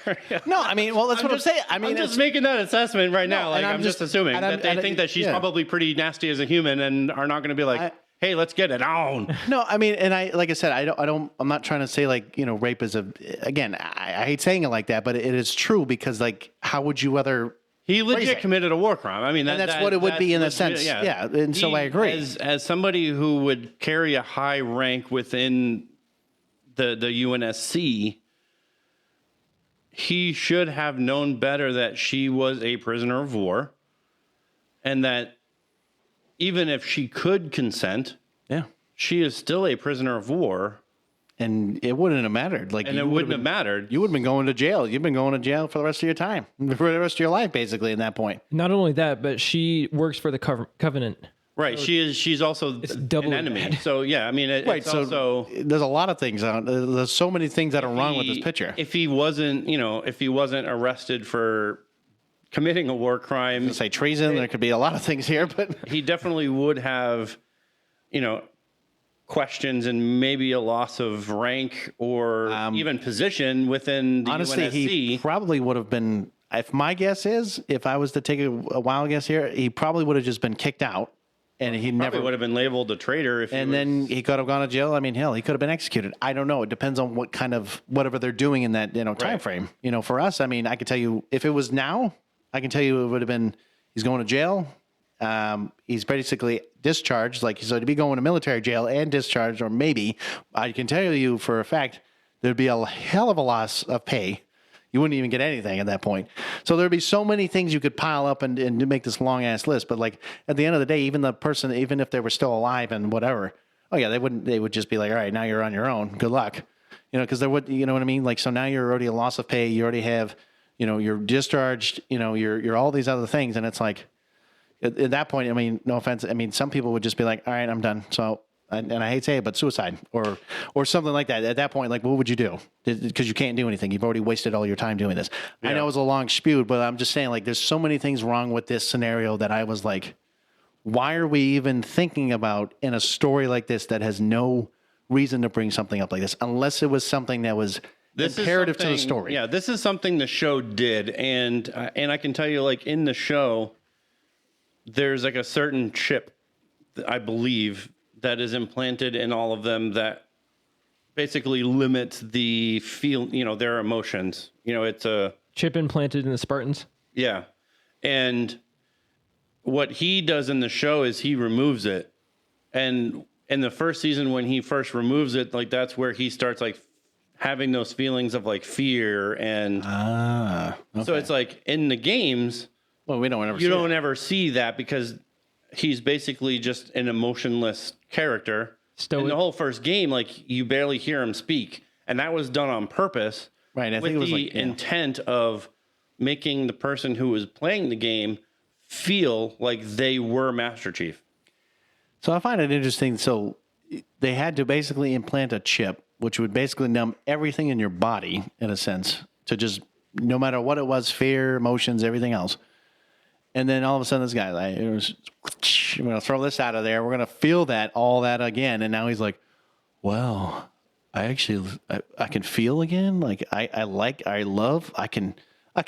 No, I mean, well, that's what I'm saying. I mean, I'm just making that assessment right now. Like, I'm just assuming that they think that she's probably pretty nasty as a human and are not going to be like, hey, let's get it on. No, I mean, and like I said, I'm not trying to say like, rape is again, I hate saying it like that, but it is true, because like, how would you other... He legit committed a war crime. I mean, that's what it would be in a sense. Yeah. And so I agree. As somebody who would carry a high rank within the UNSC, he should have known better that she was a prisoner of war, and that even if she could consent, she is still a prisoner of war. And it wouldn't have mattered. Like, it wouldn't have mattered. You would have been going to jail. You've been going to jail for the rest of your time, for the rest of your life, basically, at that point. Not only that, but she works for the Covenant. Right. So she's also an enemy. Bad. So, yeah, I mean, it's also... There's a lot of things on... There's so many things that are wrong with this picture. If he wasn't, arrested for committing a war crime... Say treason, there could be a lot of things here, but... He definitely would have, questions and maybe a loss of rank or even position within the honestly, UNSC. He probably would have been... If my guess is, if I was to take a wild guess here, he probably would have just been kicked out. And he never would have been labeled a traitor. Then he could have gone to jail. I mean, hell, he could have been executed. I don't know. It depends on what kind of whatever they're doing in that time frame. For us, I mean, I could tell you if it was now, I can tell you it would have been he's going to jail. He's basically discharged. Like, so to be going to military jail and discharged, or maybe I can tell you for a fact there'd be a hell of a loss of pay. You wouldn't even get anything at that point. So there'd be so many things you could pile up and make this long ass list. But like at the end of the day, even the person, even if they were still alive and whatever, they would just be like, all right, now you're on your own. Good luck. Because there would, you know what I mean? Like, so now you're already a loss of pay. You already have, you're discharged, you're all these other things. And it's like, at that point, I mean, no offense. I mean, some people would just be like, all right, I'm done. So, and I hate to say it, but suicide or something like that. At that point, like, what would you do? Because you can't do anything. You've already wasted all your time doing this. Yeah. I know it was a long spew, but I'm just saying, like, there's so many things wrong with this scenario that I was like, why are we even thinking about in a story like this that has no reason to bring something up like this, unless it was something that was imperative to the story? Yeah, this is something the show did. And I can tell you, like, in the show, there's like a certain chip, I believe, that is implanted in all of them that basically limits the their emotions. It's a chip implanted in the Spartans. Yeah. And what he does in the show is he removes it. And in the first season, when he first removes it, like, that's where he starts like having those feelings of like fear. And okay. So it's like in the games, well, we don't ever you don't ever see that, because he's basically just an emotionless character. In the whole first game, like, you barely hear him speak, and that was done on purpose, right? I with think it was the intent of making the person who was playing the game feel like they were Master Chief. So I find it interesting. So they had to basically implant a chip which would basically numb everything in your body, in a sense, to just no matter what it was, fear, emotions, everything else. And then all of a sudden, this guy, like, I'm going to throw this out of there. We're going to feel all that again. And now he's like, wow, I can feel again. Like I can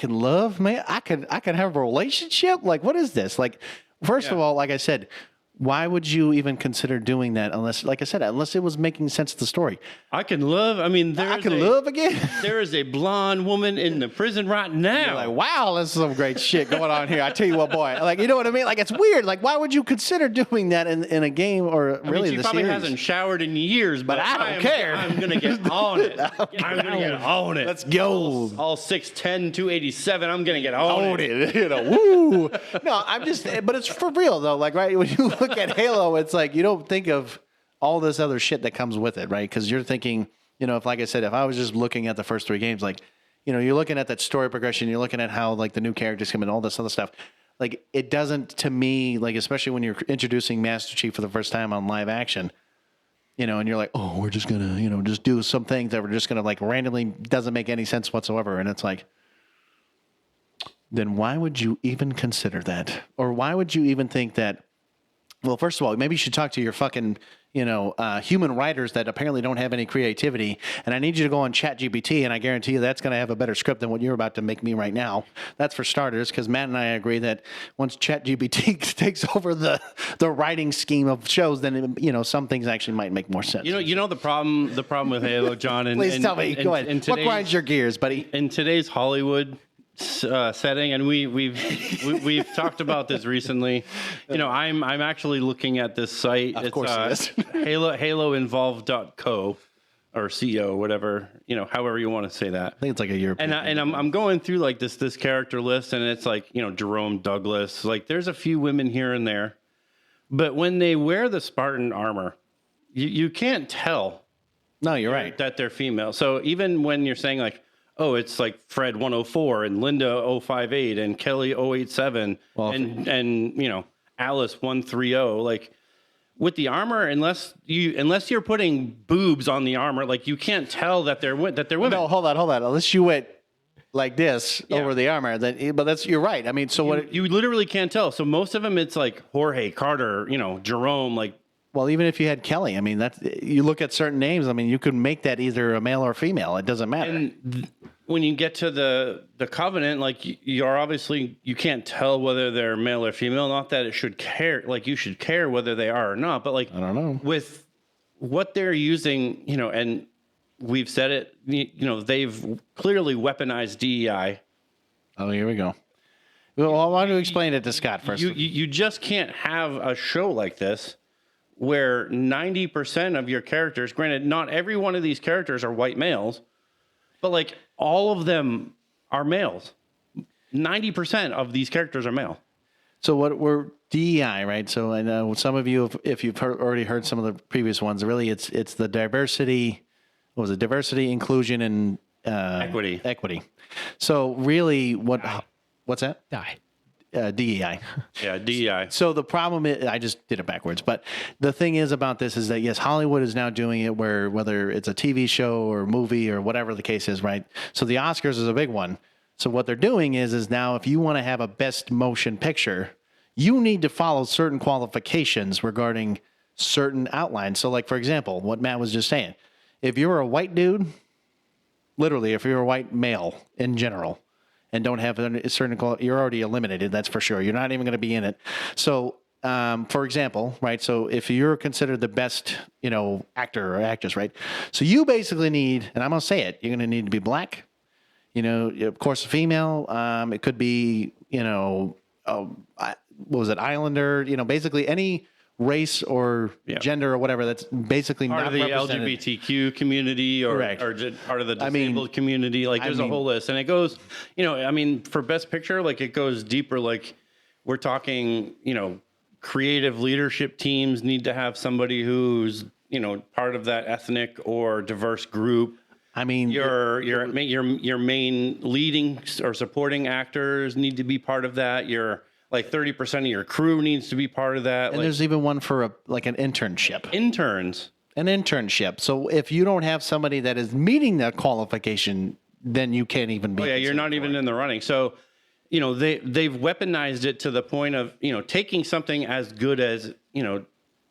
love, man. I can have a relationship. Like, what is this? Like, first of all, like I said, why would you even consider doing that unless, like I said, unless it was making sense to the story? I can love. I mean, I can love again. There is a blonde woman in the prison right now. You're like, wow, this is some great shit going on here. I tell you what, boy, like, you know what I mean? Like, it's weird. Like, why would you consider doing that in a game or really she the probably series? hasn't showered in years, but I don't care. I'm gonna get on it. I'm gonna get on it. Let's go. All 6'10", 287. I'm gonna get on it. You know, woo. No, I'm just, but it's for real though. Like, right, when you look at Halo, it's like you don't think of all this other shit that comes with it, right? Because you're thinking, you know, if like I said, if I was just looking at the first 3 games, like, you know, you're looking at that story progression, you're looking at how like the new characters come in, all this other stuff. Like, it doesn't, to me, like, especially when you're introducing Master Chief for the first time on live action, you know, and you're like, oh, we're just gonna, you know, just do some things that we're just gonna like randomly, doesn't make any sense whatsoever, and it's like, then why would you even consider that, or why would you even think that? Well, first of all, maybe you should talk to your fucking, you know, human writers that apparently don't have any creativity. And I need you to go on ChatGPT, and I guarantee you that's going to have a better script than what you're about to make me right now. That's for starters, because Matt and I agree that once ChatGPT takes over the writing scheme of shows, then, you know, some things actually might make more sense. You know the problem with Halo, John. And, Please tell me. Go ahead. What grinds your gears, buddy? In today's Hollywood setting, and we've talked about this recently. You know, I'm actually looking at this site. Of course it is. haloinvolved.co or CO, whatever, you know, however you want to say that. I think it's like a European. And I'm going through like this character list, and it's like, you know, Jerome Douglas. Like, there's a few women here and there, but when they wear the Spartan armor, you can't tell. No, you're right. That they're female. So even when you're saying like, oh, it's like Fred 104 and Linda 058 and Kelly 087 and you know, Alice 130. Like, with the armor, unless you're putting boobs on the armor, like, you can't tell that they're women. No, hold on. Unless you went like this over the armor, but you're right. I mean, so what you literally can't tell. So most of them, it's like Jorge, Carter, you know, Jerome, like. Well, even if you had Kelly, I mean, you look at certain names. I mean, you could make that either a male or female. It doesn't matter. And when you get to the Covenant, like, you're obviously, you can't tell whether they're male or female. Not that it should care, like, you should care whether they are or not. But like, I don't know, with what they're using, you know, and we've said it, you know, they've clearly weaponized DEI. Oh, here we go. Well, why don't you explain it to Scott first? You just can't have a show like this where 90% of your characters, granted, not every one of these characters are white males, but like, all of them are males. 90% of these characters are male. So what we're DEI, right? So I know some of you, if you've already heard some of the previous ones, really it's the diversity. What was it? Diversity, inclusion, and equity. So really, what's that? DEI. Yeah, DEI. So the problem is, I just did it backwards, but the thing is about this is that, yes, Hollywood is now doing it where whether it's a TV show or movie or whatever the case is, right? So the Oscars is a big one. So what they're doing is now if you want to have a best motion picture, you need to follow certain qualifications regarding certain outlines. So like, for example, what Matt was just saying, if you're a white dude, literally, if you're a white male in general, and don't have a certain quality, you're already eliminated, that's for sure. You're not even going to be in it. So, for example, right, so if you're considered the best, you know, actor or actress, right, so you basically need, and I'm going to say it, you're going to need to be black, you know, of course, a female. It could be, you know, what was it, Islander, you know, basically any race or gender or whatever that's basically part not of the represented. LGBTQ community or part of the disabled community. Like, there's a whole list, and it goes, you know, I mean, for best picture, like, it goes deeper. Like, we're talking, you know, creative leadership teams need to have somebody who's, you know, part of that ethnic or diverse group. I mean, your main leading or supporting actors need to be part of that. Like 30% of your crew needs to be part of that. And like, there's even one for an internship. Interns. an internship. So if you don't have somebody that is meeting that qualification, then you can't even be. Oh yeah, you're not even in the running. So, they've weaponized it to the point of, taking something as good as,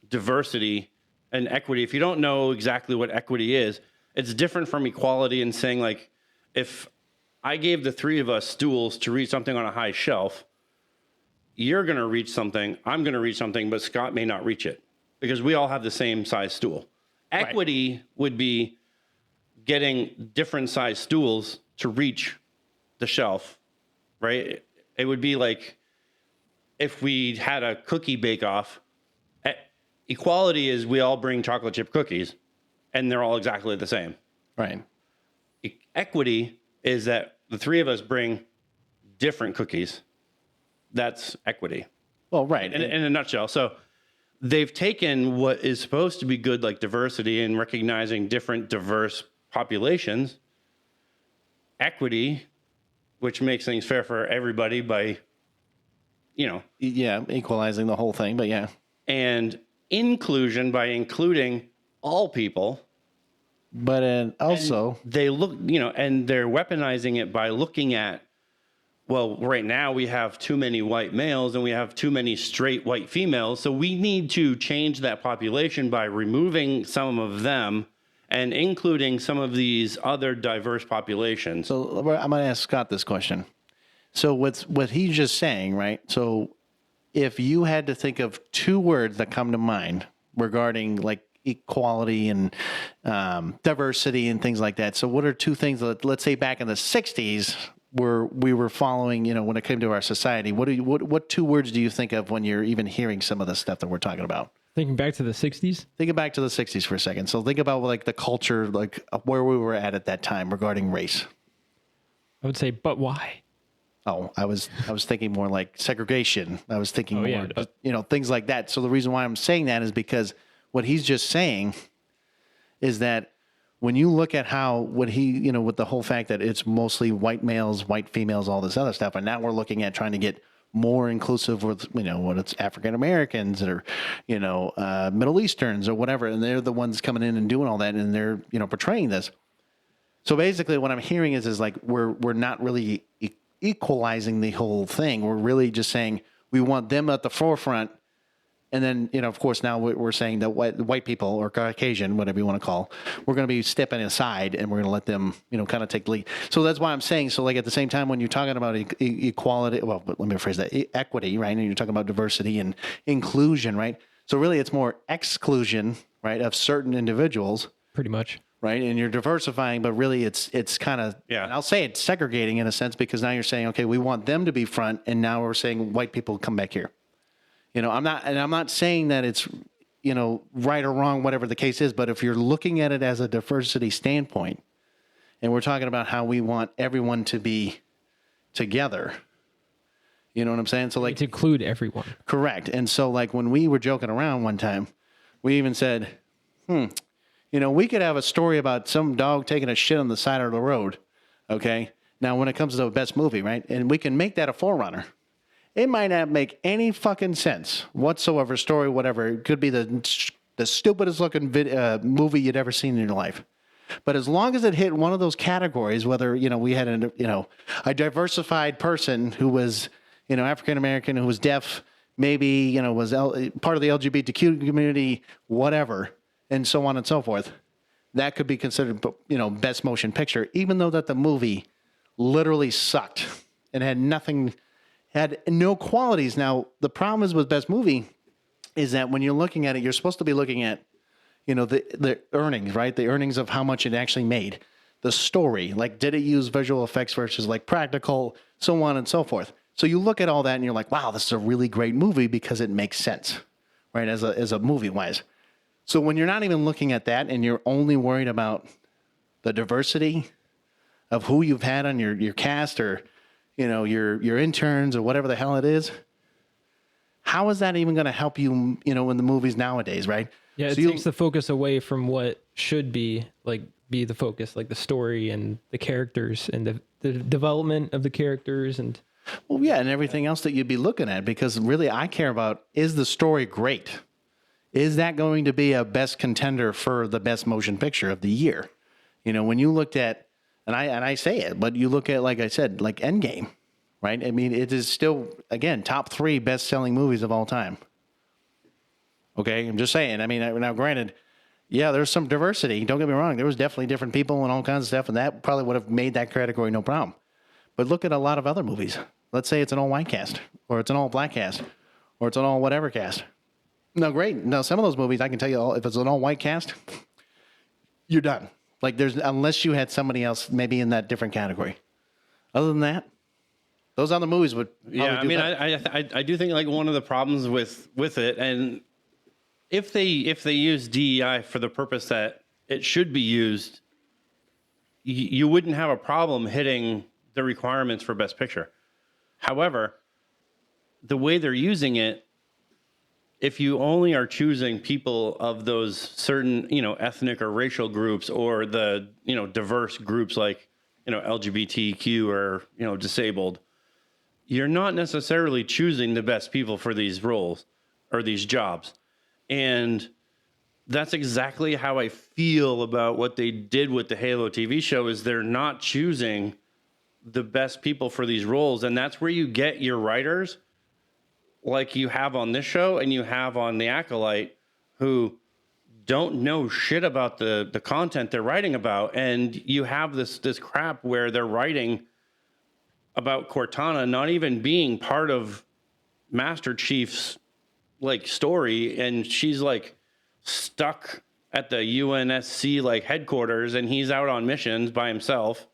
diversity and equity. If you don't know exactly what equity is, it's different from equality and saying, like, if I gave the three of us stools to reach something on a high shelf, you're going to reach something, I'm going to reach something, but Scott may not reach it because we all have the same size stool. Equity would be getting different size stools to reach the shelf, right? It would be like if we had a cookie bake-off. Equality is we all bring chocolate chip cookies, and they're all exactly the same. Right. Equity is that the three of us bring different cookies. That's equity. Well, right. In a nutshell. So they've taken what is supposed to be good, like diversity and recognizing different diverse populations, equity, which makes things fair for everybody by, Yeah, equalizing the whole thing, but yeah. And inclusion by including all people. But also, they look, and they're weaponizing it by looking at, well, right now we have too many white males and we have too many straight white females. So we need to change that population by removing some of them and including some of these other diverse populations. So I'm going to ask Scott this question. So what he's just saying, right? So if you had to think of two words that come to mind regarding like equality and diversity and things like that. So what are two things that, let's say back in the 60s, where we were following, when it came to our society? What two words do you think of when you're even hearing some of the stuff that we're talking about? Thinking back to the 60s? Think back to the 60s for a second. So think about like the culture, like where we were at that time regarding race. I would say, but why? Oh, I was thinking more like segregation. I was thinking more, things like that. So the reason why I'm saying that is because what he's just saying is that when you look at how, with the whole fact that it's mostly white males, white females, all this other stuff, and now we're looking at trying to get more inclusive with, what it's African Americans or, Middle Easterns or whatever, and they're the ones coming in and doing all that, and they're, portraying this. So basically what I'm hearing is like we're not really equalizing the whole thing. We're really just saying we want them at the forefront. And then, of course, now we're saying that white people or Caucasian, whatever you want to call, we're going to be stepping aside and we're going to let them, kind of take the lead. So that's why I'm saying, so like at the same time, when you're talking about equality, well, let me rephrase that, equity, right? And you're talking about diversity and inclusion, right? So really it's more exclusion, right, of certain individuals. Pretty much. Right. And you're diversifying, but really it's kind of, and I'll say it's segregating in a sense, because now you're saying, okay, we want them to be front. And now we're saying white people come back here. I'm not saying that it's, right or wrong, whatever the case is, but if you're looking at it as a diversity standpoint, and we're talking about how we want everyone to be together, you know what I'm saying? So like to include everyone. Correct. And so like when we were joking around one time, we even said, we could have a story about some dog taking a shit on the side of the road. Okay. Now, when it comes to the best movie, right? And we can make that a forerunner. It might not make any fucking sense whatsoever, story, whatever. It could be the stupidest looking movie you'd ever seen in your life. But as long as it hit one of those categories, whether, we had a diversified person who was, African American, who was deaf, maybe, was part of the LGBTQ community, whatever, and so on and so forth, that could be considered, best motion picture, even though that the movie literally sucked and had no qualities. Now, the problem is with best movie is that when you're looking at it, you're supposed to be looking at, the earnings, right? The earnings of how much it actually made. The story, like did it use visual effects versus like practical, so on and so forth. So you look at all that and you're like, wow, this is a really great movie because it makes sense, right? As a movie wise. So when you're not even looking at that and you're only worried about the diversity of who you've had on your cast or, your interns or whatever the hell it is, how is that even going to help you, in the movies nowadays, right? Yeah, it takes the focus away from what should be the focus, like the story and the characters and the development of the characters and... Well, yeah, and everything else that you'd be looking at, because really I care about, is the story great? is that going to be a best contender for the best motion picture of the year? You know, when you looked at, and I say it, but you look at, like I said, like Endgame, right? I mean, it is still, again, top 3 best-selling movies of all time. Okay, I'm just saying. I mean, now granted, yeah, there's some diversity. Don't get me wrong. There was definitely different people and all kinds of stuff, and that probably would have made that category no problem. But look at a lot of other movies. Let's say it's an all-white cast, or it's an all-black cast, or it's an all-whatever cast. No, great. Now, some of those movies, I can tell you, if it's an all-white cast, you're done. Like, unless you had somebody else maybe in that different category. Other than that, those other movies would. Yeah, I mean, I do think like one of the problems with it, and if they use DEI for the purpose that it should be used, you wouldn't have a problem hitting the requirements for Best Picture. However, the way they're using it, if you only are choosing people of those certain, ethnic or racial groups, or the, diverse groups like, LGBTQ or, disabled, you're not necessarily choosing the best people for these roles or these jobs. And that's exactly how I feel about what they did with the Halo TV show, is they're not choosing the best people for these roles. And that's where you get your writers like you have on this show and you have on The Acolyte, who don't know shit about the content they're writing about. And you have this crap where they're writing about Cortana not even being part of Master Chief's like story, and she's like stuck at the UNSC like headquarters, and he's out on missions by himself.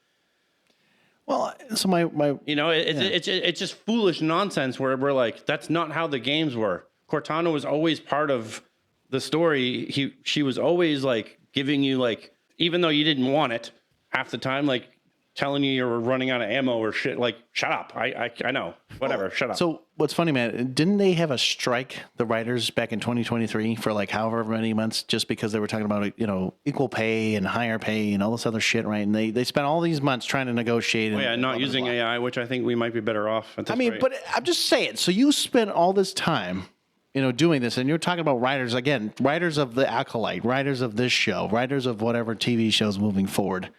Well, so my it's just foolish nonsense where we're like, that's not how the games were. Cortana was always part of the story. She was always like giving you, like, even though you didn't want it half the time, like telling you were running out of ammo or shit. Like, shut up. I know. Whatever. Well, shut up. So what's funny, man, didn't they have a strike, the writers, back in 2023 for like however many months, just because they were talking about, equal pay and higher pay and all this other shit, right? And they spent all these months trying to negotiate. And not using AI, which I think we might be better off at this rate. But I'm just saying, so you spent all this time, doing this, and you're talking about writers, again, writers of The Acolyte, writers of this show, writers of whatever TV shows moving forward.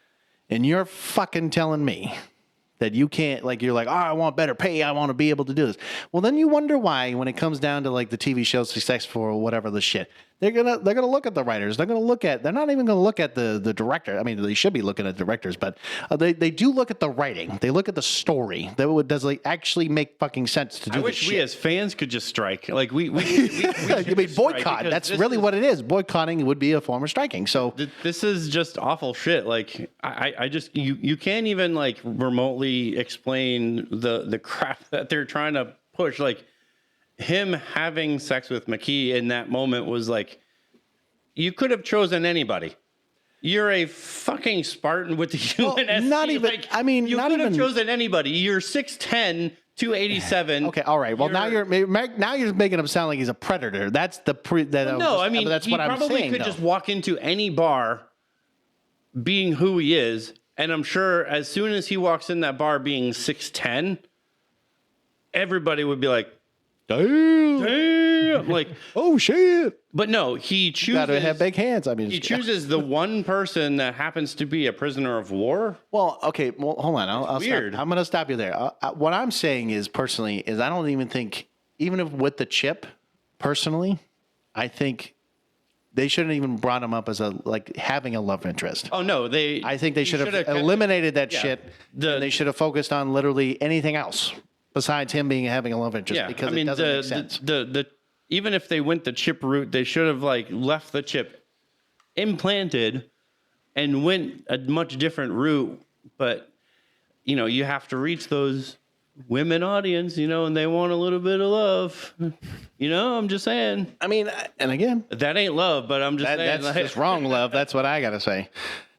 And you're fucking telling me that you can't, like, you're like, oh, I want better pay, I want to be able to do this. Well, then you wonder why, when it comes down to like the TV show success for whatever the shit, they're gonna look at the writers. They're not even gonna look at the director. I mean, they should be looking at directors, but they do look at the writing. They look at the story. Does it actually make fucking sense to do? I wish we as fans could just strike. Like we you mean boycott? That's really what it is. Boycotting would be a form of striking. So this is just awful shit. Like I just you can't even like remotely explain the crap that they're trying to push. Like, him having sex with McKee in that moment was like, you could have chosen anybody. You're a fucking Spartan with the UNSC. Not even, like, I mean, you not could even have chosen anybody. You're 6'10", 287. Okay, all right. Well, now you're making him sound like he's a predator. That's the No, I mean, that's he what I'm probably saying. could just walk into any bar being who he is, and I'm sure as soon as he walks in that bar being 6'10", everybody would be like, damn, like, oh shit. But no, he chooses. Gotta have big hands. I mean, he chooses the one person that happens to be a prisoner of war. Well, okay. Well, hold on. I'll weird. I'm going to stop you there. What I'm saying is, personally, is I don't even think, even if with the chip, personally, I think they shouldn't even brought him up as having a love interest. Oh no, I think they should have eliminated that shit. And they should have focused on literally anything else besides him having a love interest. Because it doesn't make sense. Even if they went the chip route, they should have left the chip implanted and went a much different route. But you have to reach those women audience, and they want a little bit of love. I'm just saying. I mean, and again, that ain't love, but I'm just saying. That's just wrong love. That's what I got to say.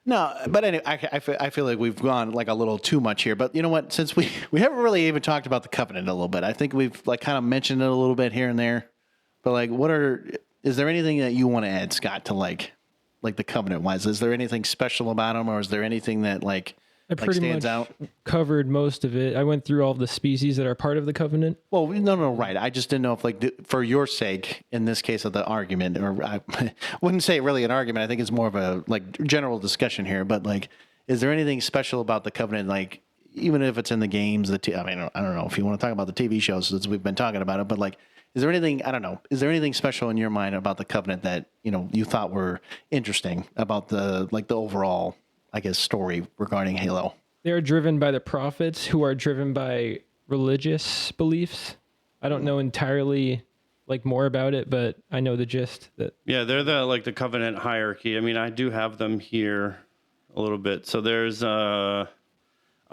No, but anyway, I feel like we've gone a little too much here. But you know what? Since we haven't really even talked about the Covenant a little bit, I think we've kind of mentioned it a little bit here and there. But is there anything that you want to add, Scott, to like the Covenant wise? Is there anything special about them, or is there anything that I pretty stands much out? covered most of it. I went through all of the species that are part of the covenant. Well, no, right. I just didn't know if, like, for your sake, in this case of the argument, or I wouldn't say really an argument. I think it's more of a like general discussion here. But like, is there anything special about the covenant? Like, even if it's in the games, I mean, I don't know if you want to talk about the TV shows since we've been talking about it. But like, is there anything? I don't know. Is there anything special in your mind about the covenant that you thought were interesting about the overall, I guess, story regarding Halo? They're driven by the prophets, who are driven by religious beliefs. I don't know entirely like more about it, but I know the gist. That Yeah, they're the covenant hierarchy. I mean, I do have them here a little bit. So there's a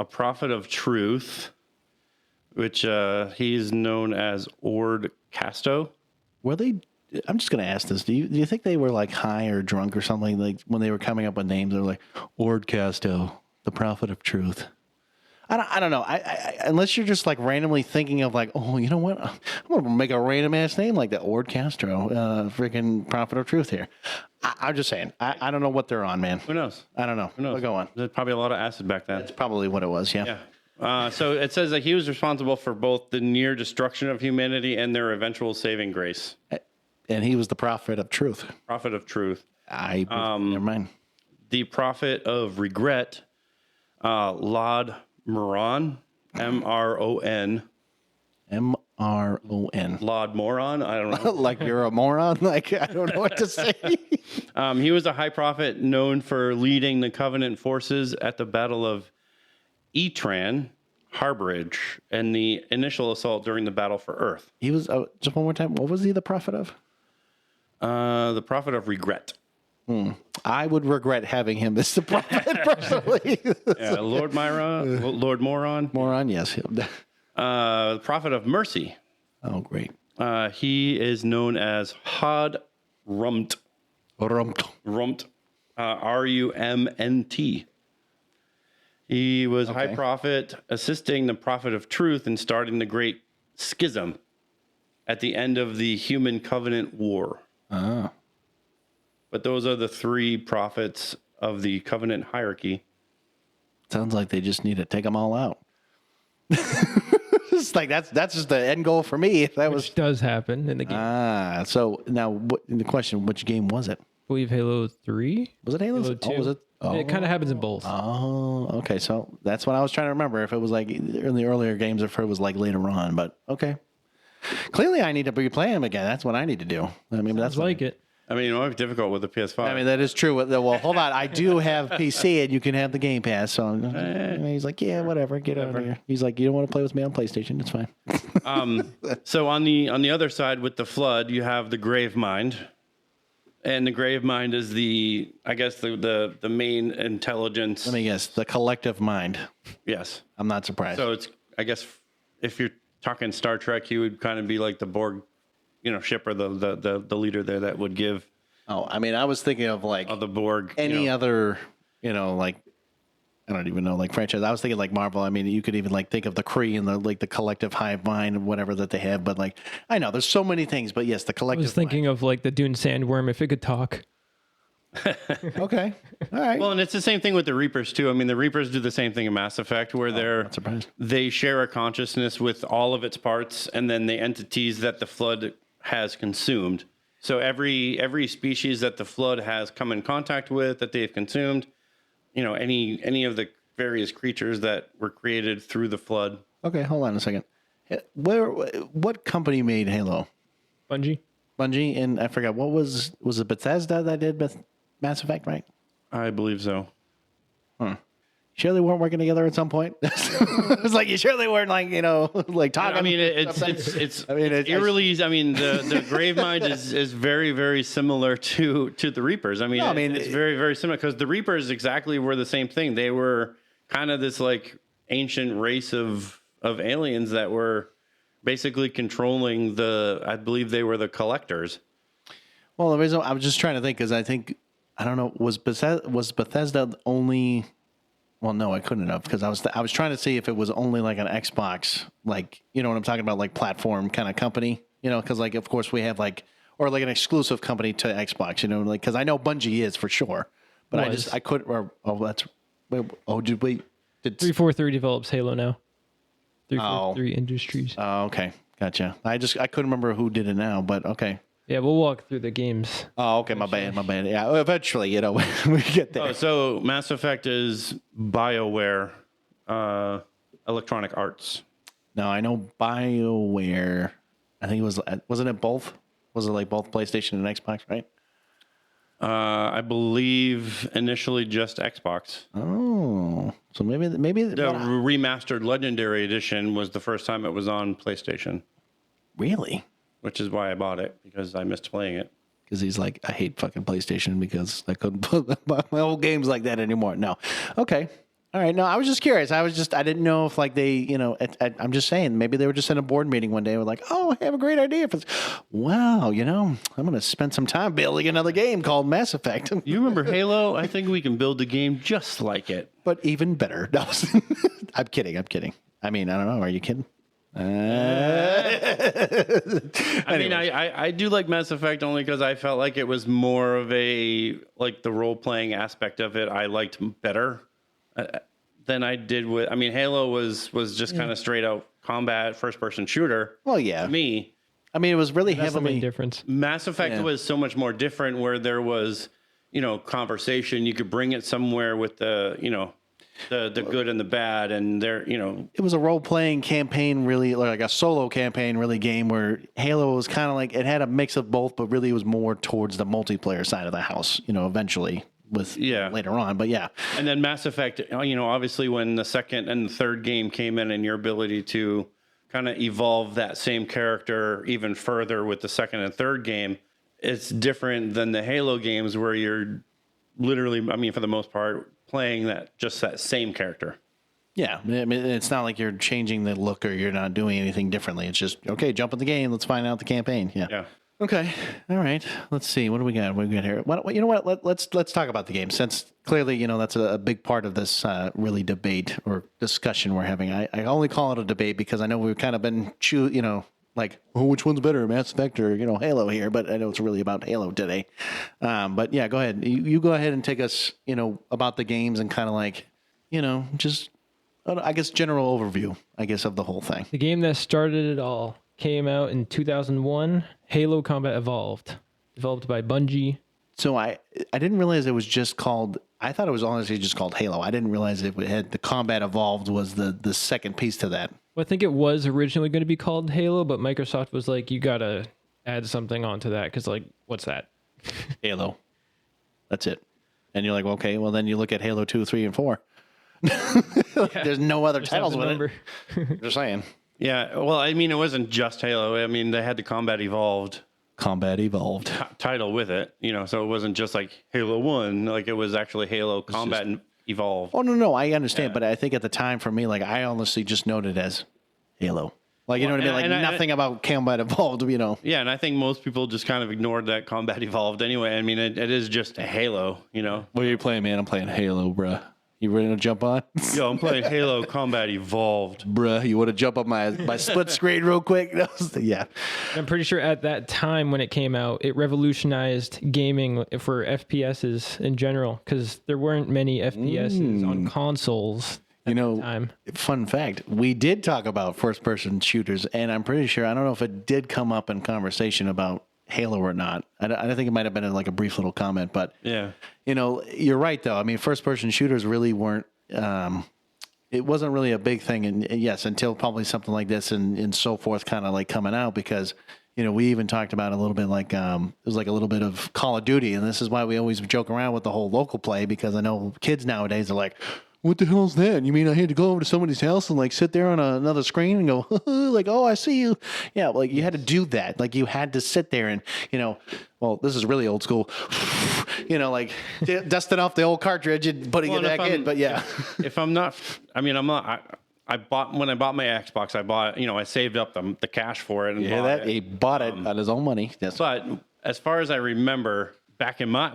prophet of truth, which he's known as Ord Casto. Were they? I'm just going to ask this. Do you think they were like high or drunk or something? Like when they were coming up with names, they were like Ord Casto, the prophet of truth. I don't know. I unless you're just like randomly thinking of like, oh, you know what? I'm going to make a random ass name like that. Ord Castro, freaking prophet of truth here. I'm just saying. I don't know what they're on, man. Who knows? I don't know. Who knows? We'll go on. There's probably a lot of acid back then. That's probably what it was. Yeah. Yeah. So it says that he was responsible for both the near destruction of humanity and their eventual saving grace. And he was the prophet of truth. Prophet of truth. Never mind. The prophet of regret, Lod Moron, Mron. Mron. Lod Moron. I don't know. Like you're a moron? Like, I don't know what to say. He was a high prophet known for leading the Covenant forces at the Battle of Etran, Harborage, and the initial assault during the Battle for Earth. He was, just one more time, what was he the prophet of? The prophet of regret. I would regret having him as the prophet, personally. Yeah, Lord Moron. Moron, yes. Prophet of mercy. Oh, great. He is known as Had Rumt. Rumt. Rumt. He was high prophet, assisting the prophet of truth in starting the great schism at the end of the human covenant war. Ah. But those are the three prophets of the covenant hierarchy. Sounds like they just need to take them all out. It's like that's just the end goal for me. If that which does happen in the game. So now the question, which game was it? I believe Halo 3? Was it Halo 2? Oh, was it? Oh. It kind of happens in both. Oh, okay. So that's what I was trying to remember. If it was like in the earlier games, or if it was like later on. But okay. Clearly, I need to be playing them again. That's what I need to do. I mean, that's like it. I mean, it might be difficult with the PS5. I mean, that is true. Well, hold on. I do have PC, and you can have the Game Pass. So he's like, yeah, whatever. Get out of here. He's like, you don't want to play with me on PlayStation? It's fine. So on the other side with the flood, you have the grave mind. And the grave mind is the main intelligence. Let me guess. The collective mind. Yes. I'm not surprised. So it's, I guess, if you're talking Star Trek, he would kind of be like the Borg, ship or the leader there that would give. Oh, I mean, I was thinking of like the Borg. Any other, like, I don't even know, like franchise. I was thinking like Marvel. I mean, you could even like think of the Kree and the collective hive mind, whatever that they have. But like, I know there's so many things. But yes, the collective. I was thinking of like the Dune sandworm if it could talk. Okay. All right. Well, and it's the same thing with the Reapers too. I mean, the Reapers do the same thing in Mass Effect, where they share a consciousness with all of its parts, and then the entities that the Flood has consumed. So every species that the Flood has come in contact with, that they've consumed, any of the various creatures that were created through the Flood. Okay, hold on a second. What company made Halo? Bungie, and I forgot what was it Bethesda that did Mass Effect, right? I believe so. Sure they weren't working together at some point? It's like, you sure they weren't like, like talking? I mean, it's eerily, I mean, the grave mind is very, very similar to the Reapers. I mean, it's very, very similar because the Reapers exactly were the same thing. They were kind of this like ancient race of aliens that were basically controlling I believe they were the collectors. Well, the reason I was just trying to think, because I don't know, was Bethesda only? Well, no, I couldn't have, because I was trying to see if it was only like an Xbox, like, you know what I'm talking about, like platform kind of company, because like, of course we have like, or like an exclusive company to Xbox, like, because I know Bungie is for sure, but I couldn't, did we? Did 343 develops Halo now. Oh. 343 Industries. Oh, okay, gotcha. I couldn't remember who did it now, but okay. Yeah, we'll walk through the games. Oh, okay, my bad. Yeah, eventually, we get there. Oh, so Mass Effect is BioWare, Electronic Arts. No, I know BioWare. I think wasn't it both? Was it like both PlayStation and Xbox, right? I believe initially just Xbox. Oh, so maybe The remastered Legendary Edition was the first time it was on PlayStation, really? which is why I bought it, because I missed playing it. Because he's like, I hate fucking PlayStation because I couldn't put my old games like that anymore. No, okay. All right. No, I was just curious. I didn't know if like they, I'm just saying, maybe they were just in a board meeting one day. We're like, oh, I have a great idea for this. Wow, I'm going to spend some time building another game called Mass Effect. You remember Halo? I think we can build a game just like it. But even better. No, I'm kidding. I mean, I don't know. Are you kidding? I mean, I do like Mass Effect only because I felt like it was more of the role-playing aspect of it I liked better than I did with. I mean, Halo was just kind of straight out combat first-person shooter. Well, yeah. To me, I mean, it was really That's the heavily main difference. Mass Effect was so much more different, where there was, conversation. You could bring it somewhere with the good and the bad, and It was a role-playing campaign, really, like a solo campaign, really game where Halo was kind of like, it had a mix of both, but really it was more towards the multiplayer side of the house, eventually with later on. But yeah. And then Mass Effect, obviously when the second and the third game came in and your ability to kind of evolve that same character even further with the second and third game, it's different than the Halo games where you're literally, I mean, for the most part, playing that same character. Yeah. I mean, it's not like you're changing the look or you're not doing anything differently. It's just, okay, jump in the game. Let's find out the campaign. Yeah. Okay. All right. Let's see. What do we got? What do we got here? You know what? Let's talk about the game, since clearly, that's a big part of this really debate or discussion we're having. I only call it a debate because I know we've kind of been like, oh, which one's better, Mass Effect or Halo here? But I know it's really about Halo today. But yeah, go ahead. You go ahead and take us, about the games and kind of like, just I guess general overview, I guess, of the whole thing. The game that started it all came out in 2001. Halo Combat Evolved, developed by Bungie. So I didn't realize it was just called. I thought it was honestly just called Halo. I didn't realize it had the Combat Evolved was the second piece to that. Well, I think it was originally going to be called Halo, but Microsoft was like, you got to add something onto that because, like, what's that? Halo. That's it. And you're like, okay, well, then you look at Halo 2, 3, and 4. There's no other titles with it. Just saying. Yeah, well, I mean, it wasn't just Halo. I mean, they had the Combat Evolved title with it, so it wasn't just like Halo 1, like it was actually Halo Combat Evolved. Oh, no, I understand, but I think at the time for me, like, I honestly just noted it as Halo. Like, you know what I mean? Like, nothing about Combat Evolved, Yeah, and I think most people just kind of ignored that Combat Evolved anyway. I mean, it is just a Halo, What are you playing, man? I'm playing Halo, bruh. You ready to jump on? Yo, I'm playing Halo Combat Evolved. Bruh, you want to jump on my split screen real quick? Yeah. I'm pretty sure at that time when it came out, it revolutionized gaming for FPSs in general because there weren't many FPSs on consoles at the time. Fun fact, we did talk about first-person shooters, and I'm pretty sure, I don't know if it did come up in conversation about Halo or not. I don't think it might have been like a brief little comment, but yeah, you're right though. I mean, first person shooters really weren't, it wasn't really a big thing. And yes, until probably something like this and so forth kind of like coming out, because, we even talked about a little bit like, it was like a little bit of Call of Duty. And this is why we always joke around with the whole local play, because I know kids nowadays are like, what the hell's that? You mean I had to go over to somebody's house and like sit there on another screen and go like, oh, I see you. Yeah, like you had to do that. Like you had to sit there and, well, this is really old school, like dusting off the old cartridge and putting it back in. But yeah, if I'm not, I mean, I'm not. When I bought my Xbox, I bought, I saved up the cash for it. And he bought it on his own money. Yes. But as far as I remember, Back in my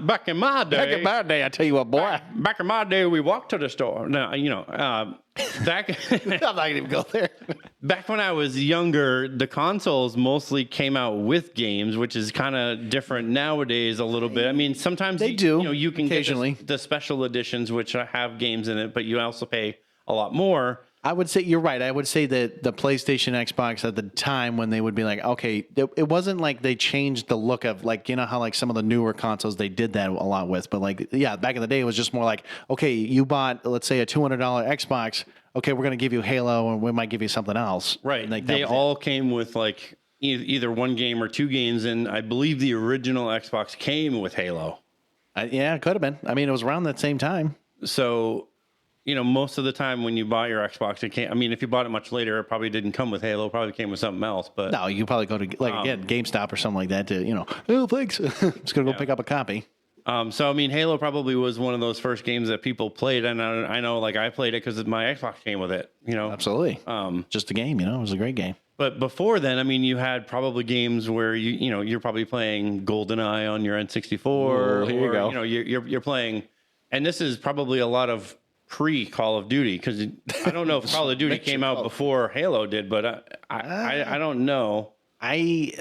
day, I tell you what, boy. Back in my day, we walked to the store. Now, back. I'm not gonna even go there. Back when I was younger, the consoles mostly came out with games, which is kind of different nowadays a little bit. I mean, sometimes they do. You can occasionally get the special editions, which have games in it, but you also pay a lot more. I would say you're right. I would say that the PlayStation, Xbox at the time when they would be like, okay, it wasn't like they changed the look of like, you know how like some of the newer consoles, they did that a lot with, but like, yeah, back in the day, it was just more like, okay, you bought, let's say a $200 Xbox. Okay, we're going to give you Halo and we might give you something else. Right. And like, they all came with like either one game or two games. And I believe the original Xbox came with Halo. Yeah, it could have been. I mean, it was around that same time. So, you know, most of the time when you buy your Xbox, it can't. I mean, if you bought it much later, it probably didn't come with Halo. It probably came with something else. But no, you probably go to like again GameStop or something like that to, you know, oh thanks, just gonna go pick up a copy. So I mean, Halo probably was one of those first games that people played, and I know like I played it because my Xbox came with it. You know, Absolutely. Just a game, you know, it was a great game. But before then, I mean, you had probably games where you're probably playing GoldenEye on your N64. Ooh, here you go. You know, you're playing, and this is probably a lot of pre-Call of Duty, because I don't know if Call of Duty came out before Halo did, but I don't know. You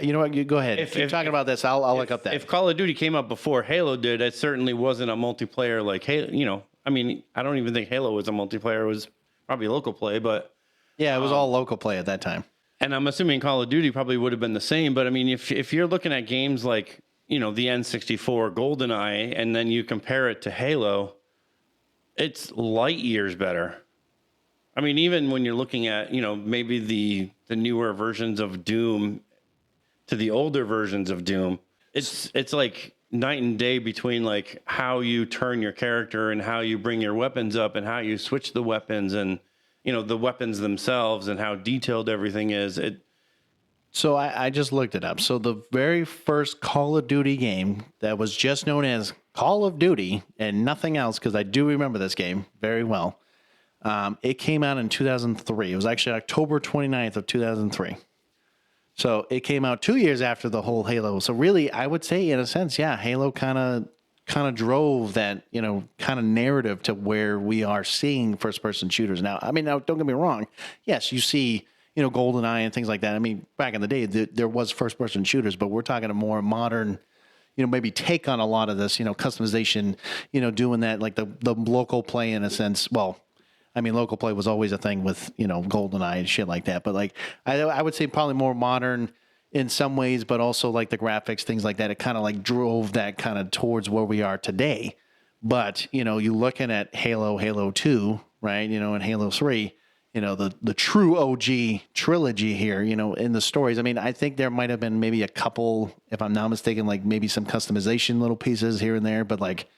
know what? You go ahead. Keep talking about this. I'll look up that. If Call of Duty came out before Halo did, it certainly wasn't a multiplayer like Halo. You know, I mean, I don't even think Halo was a multiplayer. It was probably local play, but yeah, it was all local play at that time. And I'm assuming Call of Duty probably would have been the same. But I mean, if you're looking at games like, you know, the N64 GoldenEye, and then you compare it to Halo, it's light years better. I mean, even when you're looking at, you know, maybe the newer versions of Doom to the older versions of Doom, it's like night and day between like how you turn your character and how you bring your weapons up and how you switch the weapons and, you know, the weapons themselves and how detailed everything is. So I just looked it up. So the very first Call of Duty game that was just known as Call of Duty and nothing else, because I do remember this game very well. It came out in 2003. It was actually October 29th of 2003. So it came out 2 years after the whole Halo. So really, I would say in a sense, yeah, Halo kind of drove that, you know, kind of narrative to where we are seeing first-person shooters now. I mean, now don't get me wrong. Yes, you see, you know, GoldenEye and things like that. I mean, back in the day, there was first-person shooters, but we're talking a more modern, you know, maybe take on a lot of this, you know, customization, you know, doing that, like the local play in a sense. Well, I mean, local play was always a thing with, you know, GoldenEye and shit like that. But like, I would say probably more modern in some ways, but also like the graphics, things like that. It kind of like drove that kind of towards where we are today. But, you know, you looking at Halo 2, right? You know, and Halo 3, you know, the true OG trilogy here, you know, in the stories. I mean, I think there might have been maybe a couple, if I'm not mistaken, like maybe some customization little pieces here and there, but like,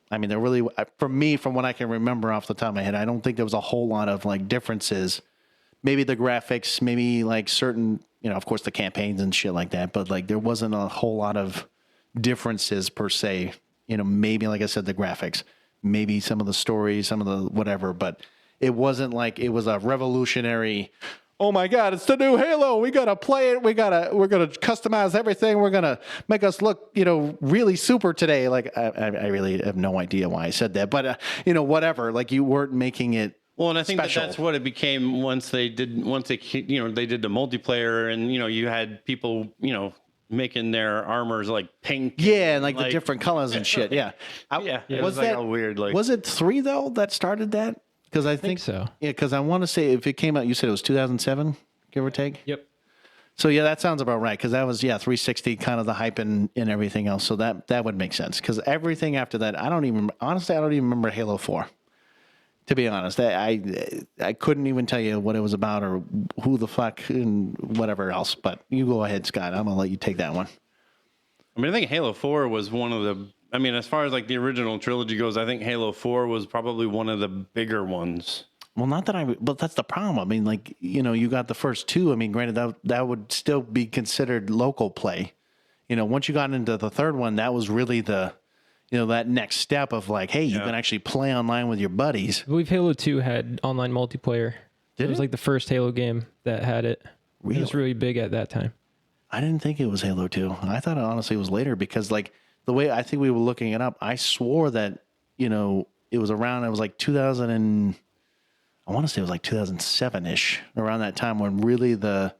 I mean, there really, for me, from what I can remember off the top of my head, I don't think there was a whole lot of like differences. Maybe the graphics, maybe like certain, you know, of course the campaigns and shit like that, but like there wasn't a whole lot of differences per se. You know, maybe like I said, the graphics, maybe some of the stories, some of the whatever, but it wasn't like it was a revolutionary. Oh my God, it's the new Halo. We got to play it. We're going to customize everything. We're going to make us look, you know, really super today. Like, I really have no idea why I said that, but, you know, whatever. Like, you weren't making it. Well, and I think special. that's what it became once they did the multiplayer and, you know, you had people, you know, making their armors like pink. Yeah, and like the different colors and shit. Yeah. It was like all weird. Like, was it 3 though that started that? Because I think so. Yeah, because I want to say if it came out, you said it was 2007, give or take? Yep. So, yeah, that sounds about right, because that was, 360, kind of the hype and everything else. So that would make sense, because everything after that, I don't even remember Halo 4, to be honest. I couldn't even tell you what it was about or who the fuck and whatever else. But you go ahead, Scott. I'm going to let you take that one. I mean, I think Halo 4 was one of the, I mean, as far as like the original trilogy goes, I think Halo 4 was probably one of the bigger ones. Well, not that but that's the problem. I mean, like, you know, you got the first 2. I mean, granted, that would still be considered local play. You know, once you got into the third one, that was really the, you know, that next step of like, hey, you can actually play online with your buddies. I believe Halo 2 had online multiplayer. It was like the first Halo game that had it. Really? It was really big at that time. I didn't think it was Halo 2. I thought it honestly was later, because like the way I think we were looking it up, I swore that, you know, it was like 2000 and I want to say it was like 2007-ish, around that time when really the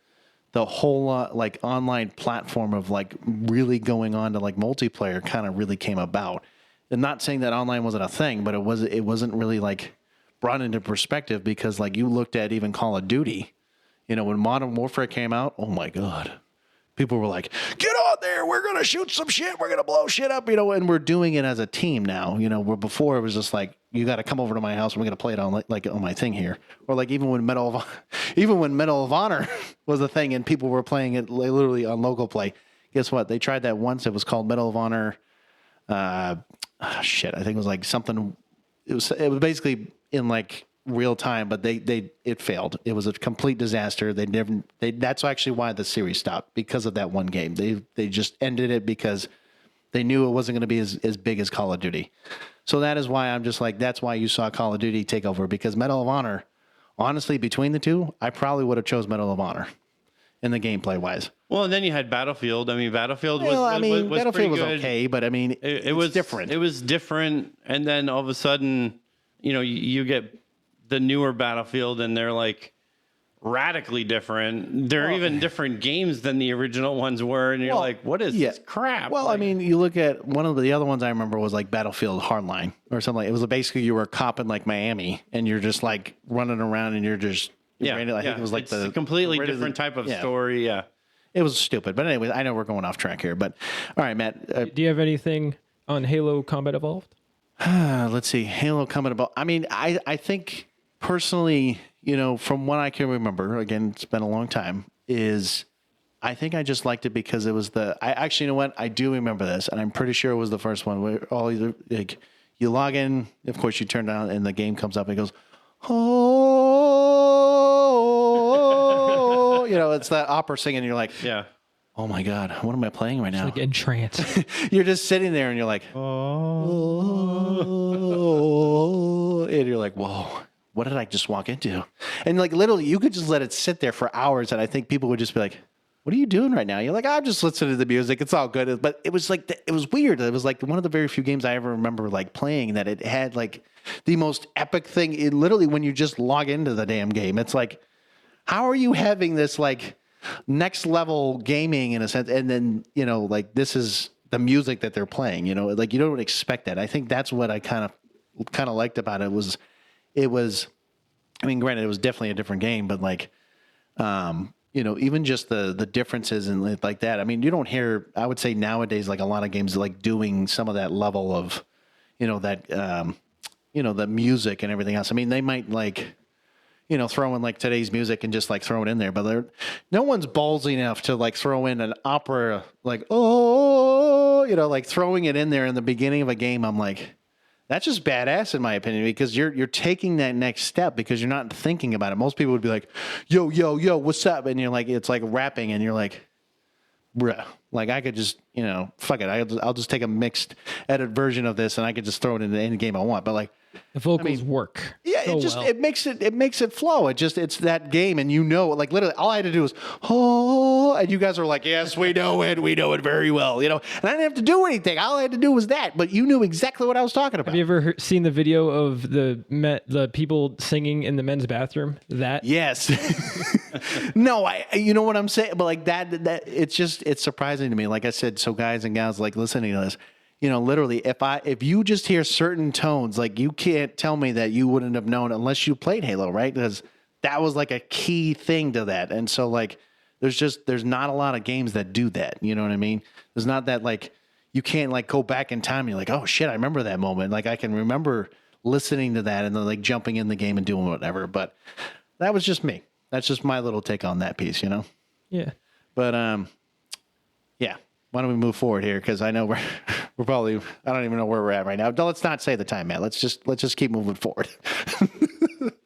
whole like online platform of like really going on to like multiplayer kind of really came about. And not saying that online wasn't a thing, but it wasn't really like brought into perspective because like you looked at even Call of Duty, when Modern Warfare came out, oh my God. People were like, get on there. We're going to shoot some shit. We're going to blow shit up, and we're doing it as a team now, where before it was just like, you got to come over to my house and we're going to play it on like on my thing here. Or like even when Medal of Honor was a thing and people were playing it literally on local play. Guess what? They tried that once. It was called Medal of Honor. I think it was like something. It was basically in like real time, but it failed. It was a complete disaster. That's actually why the series stopped, because of that one game. They just ended it because they knew it wasn't going to be as big as Call of Duty. So that is why I'm just like, that's why you saw Call of Duty take over, because Medal of Honor, honestly, between the two, I probably would have chose Medal of Honor in the gameplay wise. Well, and then you had Battlefield. I mean, Battlefield was Battlefield was good. okay, but I mean, it was different. It was different, and then all of a sudden, you get the newer Battlefield, and they're like radically different. They're even different games than the original ones were, and you're like, what is this crap? Well, like, I mean, you look at one of the other ones I remember was like Battlefield Hardline or something. Like, it was basically you were a cop in like Miami, and you're just like running around, and you're just I think it was like it's a completely different type of story. Yeah, it was stupid. But anyway, I know we're going off track here. But all right, Matt, do you have anything on Halo Combat Evolved? Let's see, Halo Combat Evolved. I mean, I think personally, from what I can remember, again, it's been a long time, I think I just liked it because it was you know what? I do remember this, and I'm pretty sure it was the first one where you log in, of course you turn down, and the game comes up and it goes, oh, it's that opera singing, and you're like, yeah. Oh my God, what am I playing right now? Like entranced. You're just sitting there and you're like, oh, and you're like, whoa, what did I just walk into? And like literally, you could just let it sit there for hours, and I think people would just be like, what are you doing right now? You're like, I'm just listening to the music. It's all good. But it was like, it was weird. It was like one of the very few games I ever remember like playing that it had like the most epic thing. It literally, when you just log into the damn game, it's like, how are you having this like next level gaming in a sense? And then, like this is the music that they're playing, like you don't expect that. I think that's what I kind of liked about it was, I mean, granted, it was definitely a different game, but like, even just the differences and like that. I mean, you don't hear, I would say nowadays, like a lot of games like doing some of that level of, the music and everything else. I mean, they might like, throw in like today's music and just like throw it in there, but no one's ballsy enough to like throw in an opera, like, like throwing it in there in the beginning of a game. I'm like, that's just badass in my opinion, because you're taking that next step because you're not thinking about it. Most people would be like, yo, what's up? And you're like, it's like rapping, and you're like, bruh, like I could just, fuck it. I'll just take a mixed edit version of this and I could just throw it into any game I want. But like, the vocals work. Yeah, it makes it flow. It's that game, and like literally all I had to do was and you guys are like, yes, we know it very well, and I didn't have to do anything. All I had to do was that, but you knew exactly what I was talking about. Have you ever seen the video of the people singing in the men's bathroom? Yes. No, you know what I'm saying, but like that it's surprising to me. Like I said, so guys and gals like listening to this. Literally, if you just hear certain tones, like you can't tell me that you wouldn't have known unless you played Halo, right? Because that was like a key thing to that. And so like, there's not a lot of games that do that. You know what I mean? There's not that like, you can't like go back in time and you're like, oh shit, I remember that moment. Like I can remember listening to that and then like jumping in the game and doing whatever. But that was just me. That's just my little take on that piece, Yeah. But, yeah. Why don't we move forward here? Because I know we're probably, I don't even know where we're at right now. Let's not say the time, Matt. Let's just keep moving forward.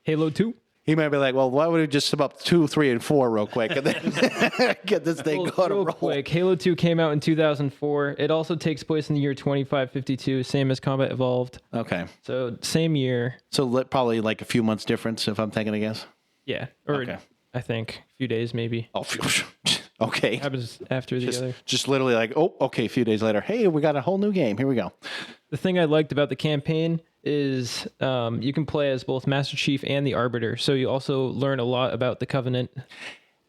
Halo 2. He might be like, well, why would we just sum up 2, 3, and 4 real quick and then get this thing going real roll? Quick. Halo 2 came out in 2004. It also takes place in the year 2552, same as Combat Evolved. Okay. So same year. So probably like a few months difference, if I'm taking a guess. Yeah. Or okay. I think a few days maybe. Oh, okay. Happens after the other. Just literally like, oh, okay, a few days later, hey, we got a whole new game. Here we go. The thing I liked about the campaign is you can play as both Master Chief and the Arbiter. So you also learn a lot about the Covenant.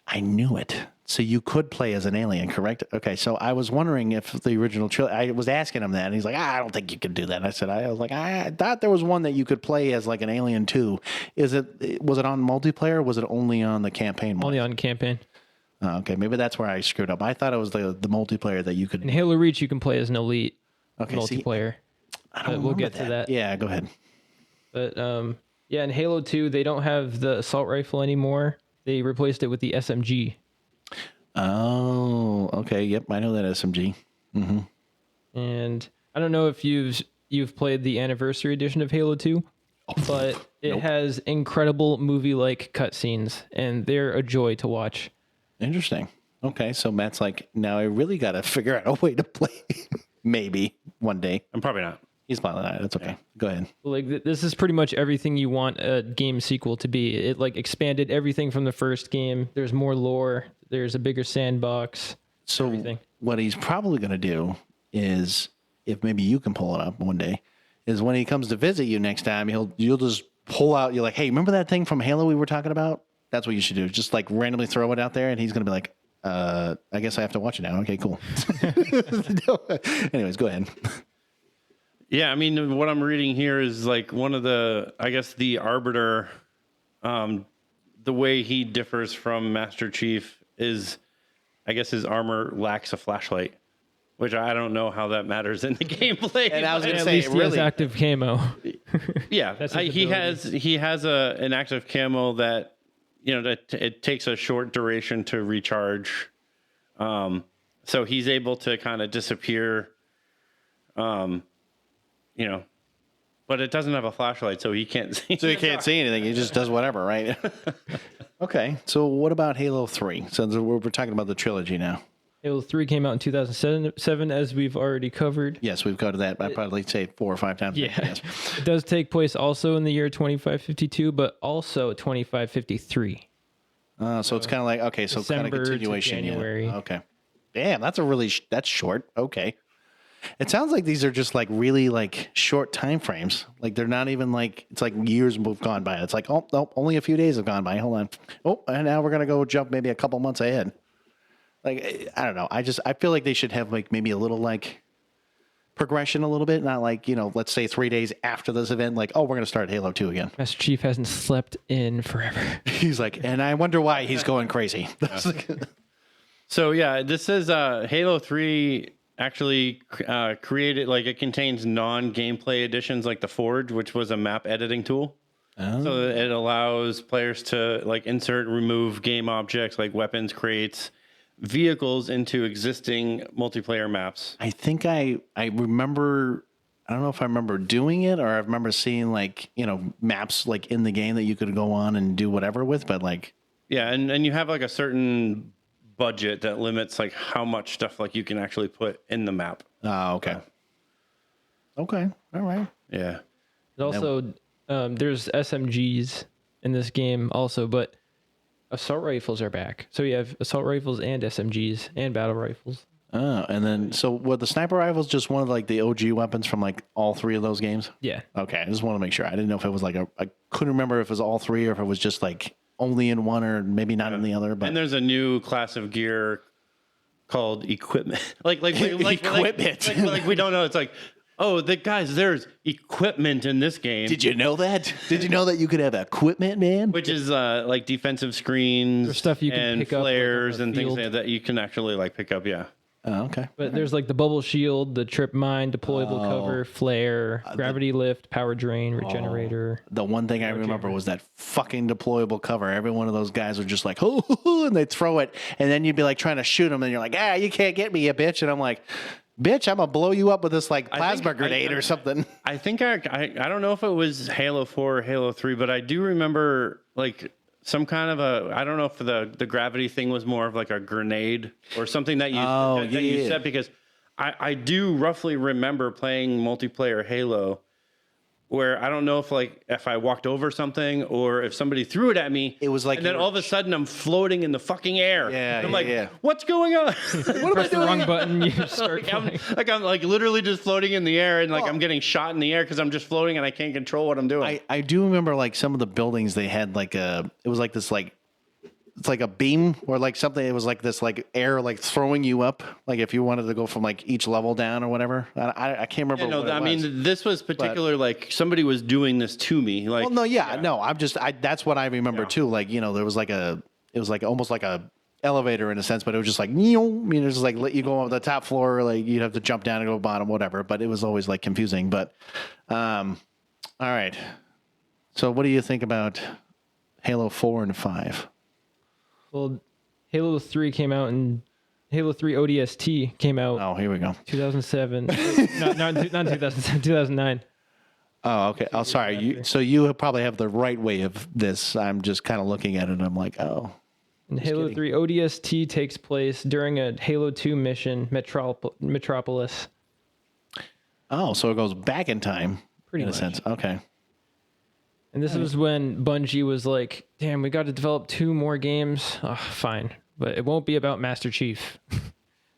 I knew it. So you could play as an alien, correct? Okay, so I was wondering if the original trilogy. I was asking him that, and he's like, I don't think you could do that. And I was like, I thought there was one that you could play as like an alien too. Was it on multiplayer? Or was it only on the campaign mode? Only on campaign. Oh, okay, maybe that's where I screwed up. I thought it was the multiplayer that you could. In Halo Reach, you can play as an elite multiplayer. I don't we'll get that. to that. Yeah, go ahead. But yeah, in Halo 2, they don't have the assault rifle anymore. They replaced it with the SMG. Oh, okay. Yep, I know that SMG. Mm-hmm. And I don't know if you've played the anniversary edition of Halo 2, but it has incredible movie-like cutscenes, and they're a joy to watch. Interesting. Okay, so Matt's like, now I really got to figure out a way to play. Maybe one day. I'm probably not. He's probably not. That's okay. Yeah. Go ahead. Like this is pretty much everything you want a game sequel to be. It like expanded everything from the first game. There's more lore. There's a bigger sandbox. So everything. What he's probably going to do is, if maybe you can pull it up one day, is when he comes to visit you next time, you'll just pull out. You're like, hey, remember that thing from Halo we were talking about? That's what you should do. Just like randomly throw it out there, and he's going to be like, I guess I have to watch it now. Okay, cool. Anyways, go ahead. Yeah, I mean, what I'm reading here is like one of the, I guess, the Arbiter, the way he differs from Master Chief is, I guess, his armor lacks a flashlight, which I don't know how that matters in the gameplay. And I was going to at say, least he has active camo. Yeah, he has an active camo that, you know, that it takes a short duration to recharge. So he's able to kind of disappear, you know, but it doesn't have a flashlight, so he can't see. So he can't see anything. He just does whatever, right? Okay. So what about Halo 3? So we're talking about the trilogy now. Halo 3 came out in 2007, as we've already covered. Yes, we've covered that. I'd probably say 4 or 5 times. Yeah. Yes. It does take place also in the year 2552, but also 2553. So it's kind of like, okay, so kind of December to continuation. January. Yeah. Okay. Damn, that's a really, that's short. Okay. It sounds like these are just like really like short time frames. Like they're not even like, it's like years have gone by. It's like, oh, no, only a few days have gone by. Hold on. Oh, and now we're going to go jump maybe a couple months ahead. Like, I don't know. I feel like they should have like maybe a little like progression a little bit. Not like, you know, let's say 3 days after this event, like, oh, we're going to start Halo 2 again. Master Chief hasn't slept in forever. He's like, and I wonder why he's going crazy. So yeah, this says Halo 3 actually created, like, it contains non-gameplay additions like the Forge, which was a map editing tool. Oh. So it allows players to like insert, remove game objects like weapons, crates, vehicles into existing multiplayer maps. I think I remember, I don't know if I remember doing it or I remember seeing like, you know, maps like in the game that you could go on and do whatever with, but like. Yeah, and you have like a certain budget that limits like how much stuff like you can actually put in the map. Oh, okay. Okay. All right. Yeah. Also, there's SMGs in this game also, but assault rifles are back. So you have assault rifles and SMGs and battle rifles. Oh, and then, so were the sniper rifles just one of like the OG weapons from like all 3 of those games? Yeah. Okay, I just want to make sure. I didn't know if it was like I couldn't remember if it was all 3 or if it was just like only in one or maybe not in the other. But and there's a new class of gear called equipment. like equipment. Like we don't know. It's like, oh, there's equipment in this game. Did you know that? Did you know that you could have equipment, man? Which is like defensive screens, or stuff you can and pick flares up, like, and things like that you can actually like pick up. Yeah. Oh, okay. But there's like the bubble shield, the trip mine, deployable cover, flare, gravity lift, power drain, regenerator. The one thing I remember was that fucking deployable cover. Every one of those guys were just like, oh, and they'd throw it, and then you'd be like trying to shoot them, and you're like, you can't get me, you bitch. And I'm like, bitch, I'm gonna blow you up with this like plasma grenade or something. I think I don't know if it was Halo 4 or Halo 3, but I do remember like some kind of I don't know if the gravity thing was more of like a grenade or something that you you said, because I do roughly remember playing multiplayer Halo where I don't know if I walked over something or if somebody threw it at me. It was like, and then all of a sudden I'm floating in the fucking air. Yeah, and I'm like, what's going on? What am I Press the doing? wrong button, you start I'm like literally just floating in the air, and like I'm getting shot in the air because I'm just floating and I can't control what I'm doing. I do remember like some of the buildings they had like it was like this like it's like a beam or like something. It was like this like air like throwing you up. Like if you wanted to go from like each level down or whatever. I can't remember. No, what it I was. mean, this was particular. Like somebody was doing this to me. Like, Well, no, no. That's what I remember too. Like there was like it was like almost like a elevator in a sense, but it was just like, I mean, it was just like let you go on the top floor, like you'd have to jump down and go bottom, whatever. But it was always like confusing. But all right. So what do you think about Halo 4 and 5? Well, Halo 3 came out and Halo 3 ODST came out Oh, here we go. 2007. not 2007, 2009. Oh, okay. Oh, sorry. So you probably have the right way of this. I'm just kind of looking at it and I'm like, oh. And Halo 3 ODST takes place during a Halo 2 mission, Metropolis. Oh, so it goes back in time. Pretty in much. a sense. Okay. And this was when Bungie was like, damn, we got to develop 2 more games. Oh, fine. But it won't be about Master Chief.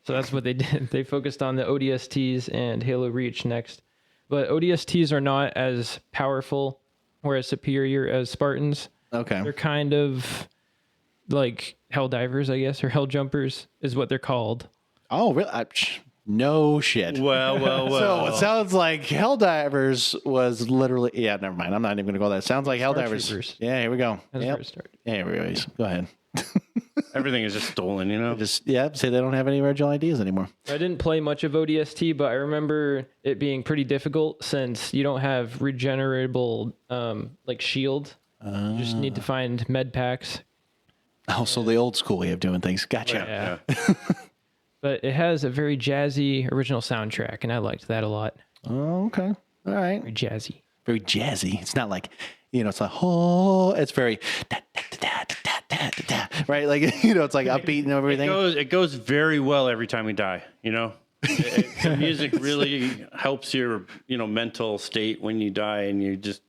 So that's what they did. They focused on the ODSTs and Halo Reach next. But ODSTs are not as powerful or as superior as Spartans. Okay. They're kind of like Helldivers, I guess, or Helljumpers is what they're called. Oh, really? No shit. well. So it sounds like Helldivers was literally. Yeah, never mind. I'm not even going to go there. It sounds like Helldivers. Troopers. Yeah, here we go. That's where it started. Yeah, anyways, go ahead. Everything is just stolen, you know? Just say they don't have any original ideas anymore. I didn't play much of ODST, but I remember it being pretty difficult since you don't have regenerable like shield. You just need to find med packs. Oh, so the old school way of doing things. Gotcha. Yeah. But it has a very jazzy original soundtrack, and I liked that a lot. Oh, okay. All right. Very jazzy. Very jazzy. It's not like, it's like, oh, it's very, da, da, da, da, da, da, da, right? Like, it's like upbeat and everything. It goes very well every time we die, you know? The music really helps your, mental state when you die and you just,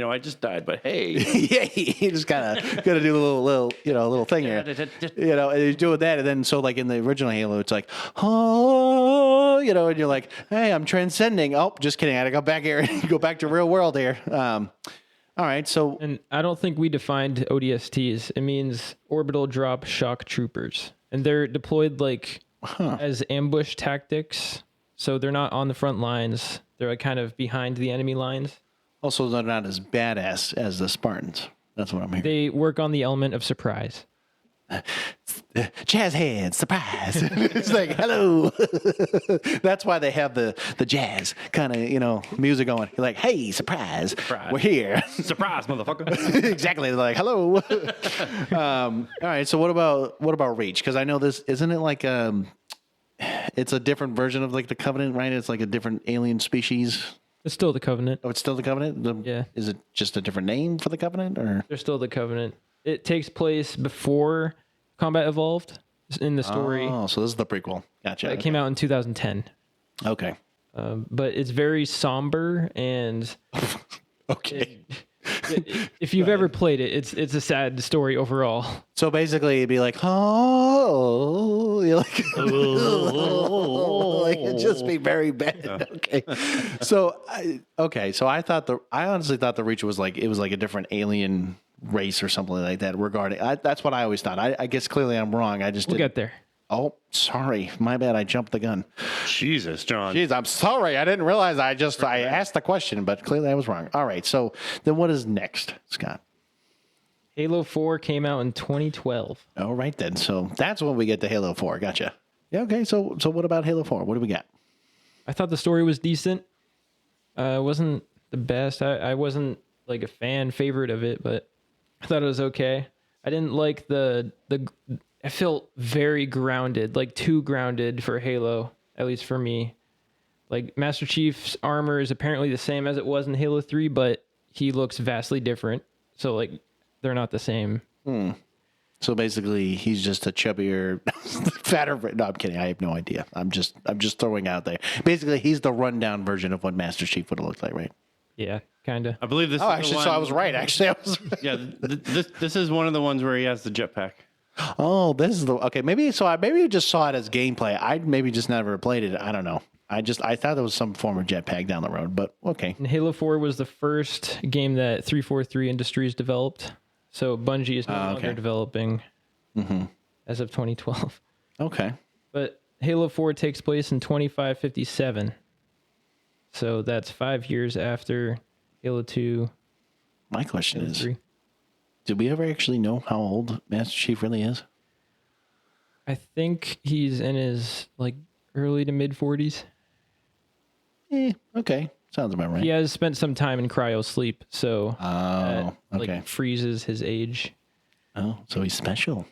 I just died, but hey. Yeah, you just gotta do a little thing here. And you're doing that, and then so like in the original Halo, it's like, oh, and you're like, hey, I'm transcending. Oh, just kidding. I gotta go back here and go back to real world here. All right, so And I don't think we defined ODSTs. It means orbital drop shock troopers, and they're deployed like as ambush tactics. So they're not on the front lines. They're like kind of behind the enemy lines. also they're not as badass as the Spartans. That's what I'm hearing. They work on the element of surprise. Jazz hands, surprise. It's like, hello. That's why they have the jazz kind of, music going. You're like, hey, surprise. We're here. Surprise, motherfucker. Exactly. They're like, hello. All right. So what about Reach? Because I know this, isn't it like, it's a different version of like the Covenant, right? It's like a different alien species. It's still the Covenant. Oh, it's still the Covenant? Yeah. Is it just a different name for the Covenant, or? They're still the Covenant. It takes place before Combat Evolved in the story. Oh, so this is the prequel. Gotcha. It came out in 2010. Okay. But it's very somber, and Okay. if you've ever played it, it's a sad story overall. So basically, it'd be like, oh, you're like, like it'd just be very bad. Okay. So I honestly thought the Reach was like a different alien race or something like that. Regarding, that's what I always thought. I guess clearly I'm wrong. I just We'll didn't. get there. Oh, sorry, my bad. I jumped the gun. Jesus, John. Jeez, I'm sorry. I didn't realize. I asked the question, but clearly I was wrong. All right. So then, what is next, Scott? Halo 4 came out in 2012. All right then. So that's when we get to Halo 4. Gotcha. Yeah. Okay. So what about Halo 4? What do we got? I thought the story was decent. It wasn't the best. I wasn't like a fan favorite of it, but I thought it was okay. I didn't like I felt very grounded, like too grounded for Halo, at least for me. Like Master Chief's armor is apparently the same as it was in Halo 3, but he looks vastly different. So like they're not the same. So basically, he's just a chubbier, fatter. No, I'm kidding. I have no idea. I'm just throwing out there. Basically, he's the rundown version of what Master Chief would have looked like, right? Yeah, kind of. I believe this Oh, is actually, the one, so I was right. Actually, I was. Yeah, this is one of the ones where he has the jetpack. Oh, this is the okay. Maybe I just saw it as gameplay. I maybe just never played it. I don't know. I thought there was some form of jetpack down the road, but okay. And Halo 4 was the first game that 343 Industries developed. So Bungie is no longer developing as of 2012. Okay. But Halo 4 takes place in 2557. So that's 5 years after Halo 2. My question Halo is, 3. did we ever actually know how old Master Chief really is? I think he's in his like early to mid 40s. Okay. Sounds about right. He has spent some time in cryo sleep, so okay. like freezes his age. Oh, so he's special.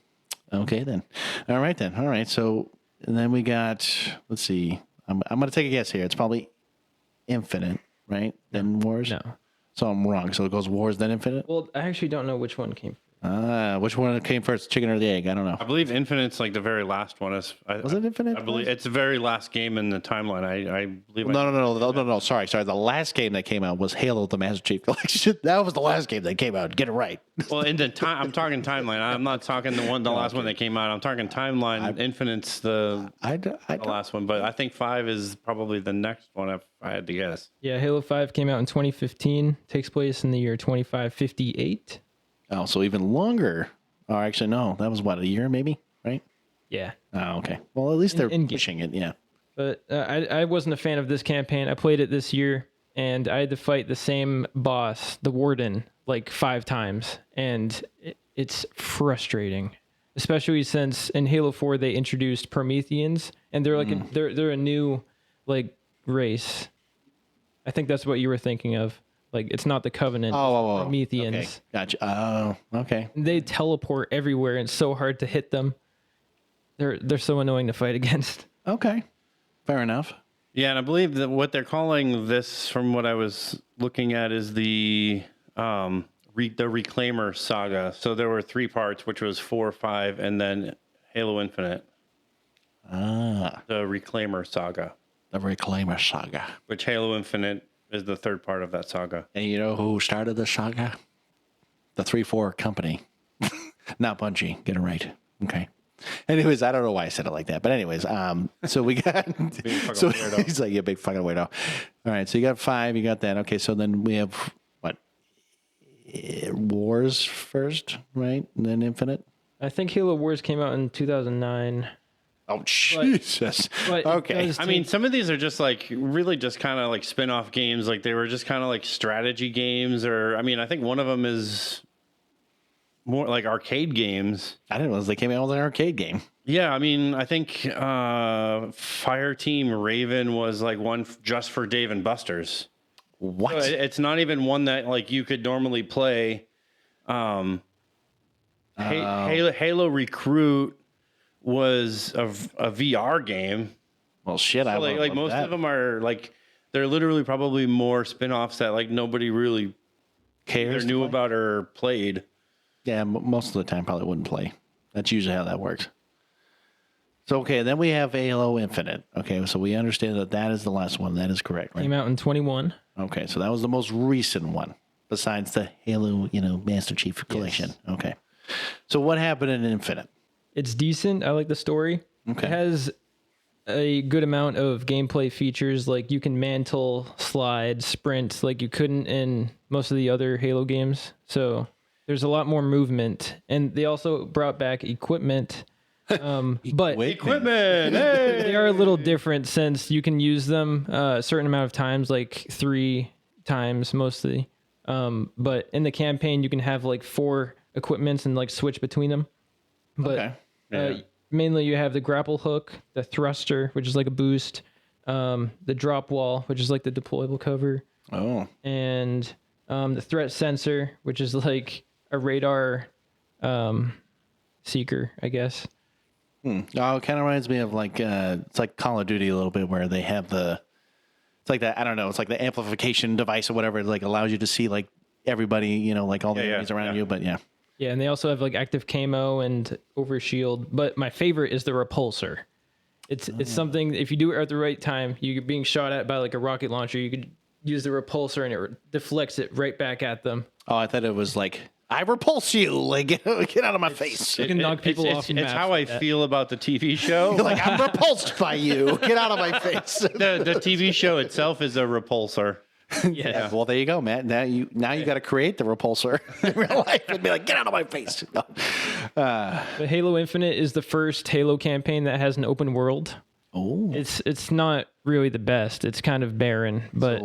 Okay, then. All right, then. All right. So, and then we got, let's see. I'm going to take a guess here. It's probably Infinite, right? Then Wars? No. So I'm wrong. So it goes Wars, then Infinite? Well, I actually don't know which one came. Which one came first, chicken or the egg? I don't know. I believe Infinite's like the very last one. Was it Infinite? I believe it's the very last game in the timeline. I believe. No. Sorry. The last game that came out was Halo: The Master Chief Collection. That was the last game that came out. Get it right. Well, in the time, I'm talking timeline. I'm not talking the last one that came out. I'm talking timeline. Infinite's the last one, but I think 5 is probably the next one if I had to guess. Yeah, Halo 5 came out in 2015. Takes place in the year 2558. Oh, so even longer. Oh, actually, no. That was what, a year maybe, right? Yeah. Oh, okay. Well, at least they're pushing it, yeah. But I wasn't a fan of this campaign. I played it this year, and I had to fight the same boss, the Warden, like 5 times, and it's frustrating. Especially since in Halo 4 they introduced Prometheans, and they're like they're a new like race. I think that's what you were thinking of. Like, it's not the Covenant. Prometheans. Okay. Gotcha. Oh, okay. They teleport everywhere, and it's so hard to hit them. They're so annoying to fight against. Okay. Fair enough. Yeah, and I believe that what they're calling this, from what I was looking at, is the Reclaimer saga. So there were 3 parts, which was 4, 5, and then Halo Infinite. The Reclaimer saga. The Reclaimer saga. Which Halo Infinite is the 3rd part of that saga. And you know who started the saga? The 3-4 company. Not Bungie. Get it right. Okay. Anyways, I don't know why I said it like that. But anyways, so we got... so he's like, yeah, big fucking weirdo. All right, so you got 5, you got that. Okay, so then we have, what? Wars first, right? And then Infinite? I think Halo Wars came out in 2009. Oh, Jesus. But okay. I mean, some of these are just like really just kind of like spin-off games. Like they were just kind of like strategy games, or I mean, I think one of them is more like arcade games. I didn't realize they came out with an arcade game. Yeah, I mean, I think Fire Team Raven was like one just for Dave and Buster's. What? So it's not even one that like you could normally play. Halo Recruit was a VR game. Well, shit, so like most of them are like they're literally probably more spin-offs that like nobody really cares or knew about or played. Yeah, most of the time probably wouldn't play. That's usually how that works. So, okay, then we have Halo Infinite. Okay, so we understand that is the last one. That is correct, right? Came out in 21. Okay, so that was the most recent one, besides the Halo, Master Chief Collection. Yes. Okay. So what happened in Infinite? It's decent. I like the story. Okay. It has a good amount of gameplay features, like you can mantle, slide, sprint, like you couldn't in most of the other Halo games. So there's a lot more movement, and they also brought back equipment. But equipment, hey! They are a little different since you can use them a certain amount of times, like 3 times mostly. But in the campaign, you can have like 4 equipments and like switch between them. But okay. Yeah. Mainly you have the grapple hook, the thruster, which is like a boost, the drop wall, which is like the deployable cover. Oh. And the threat sensor, which is like a radar seeker, I guess. Oh, it kind of reminds me of like it's like Call of Duty a little bit, where they have it's like that. I don't know. It's like the amplification device or whatever. It like allows you to see like everybody, like all the enemies around you. But yeah. Yeah, and they also have like active camo and overshield. But my favorite is the repulsor. It's something, if you do it at the right time, you're being shot at by like a rocket launcher, you could use the repulsor and it deflects it right back at them. Oh, I thought it was like, I repulse you, like get out of my face. You can knock people off. It's how I feel about the TV show. You're like, I'm repulsed by you. Get out of my face. The TV show itself is a repulsor. Yes. Well, there you go, Matt. Now you got to create the repulsor in real life and be like, get out of my face. No. But Halo Infinite is the first Halo campaign that has an open world. Oh, It's not really the best. It's kind of barren, but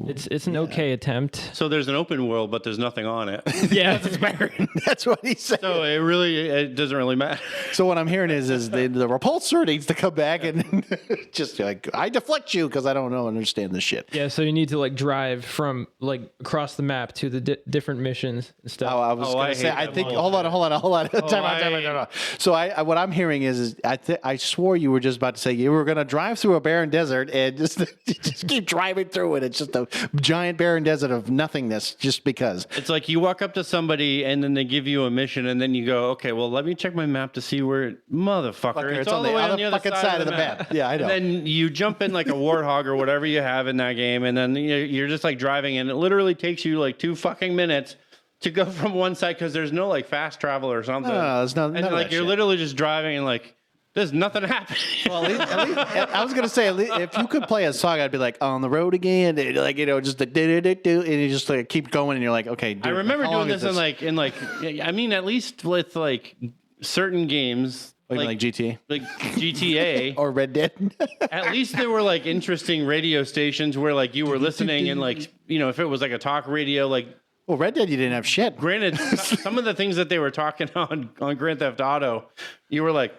it's an okay attempt. So there's an open world, but there's nothing on it. Yeah. it's barren. That's what he said. So it doesn't really matter. So what I'm hearing is the repulsor needs to come back and just like, I deflect you because I don't understand this shit. Yeah, so you need to like drive from like across the map to the different missions and stuff. Oh, I was going to say, I think, hold on. Time out. So what I'm hearing is I swore you were just about to say you were going to drive through a barren desert and just keep driving through it. It's just a giant barren desert of nothingness just because. It's like you walk up to somebody and then they give you a mission and then you go, okay, well, let me check my map to see where, motherfucker, It's all the way on the fucking side of the map. Yeah, I know. And then you jump in like a Warthog or whatever you have in that game and then you're just like driving and it literally takes you like 2 fucking minutes to go from one side because there's no like fast travel or something. No, there's no, and none of like that you're shit. literally just driving and like there's nothing happening. Well, at least, I was gonna say, at least, if you could play a song, I'd be like, on the road again, and like just the do, and you just like keep going, and you're like, okay. Dude, I remember how doing long this is in like I mean at least with like certain games like GTA like GTA or Red Dead. at least there were like interesting radio stations where like you were listening and like if it was like a talk radio like. Well, Red Dead, you didn't have shit. Granted, some of the things that they were talking on Grand Theft Auto, you were like,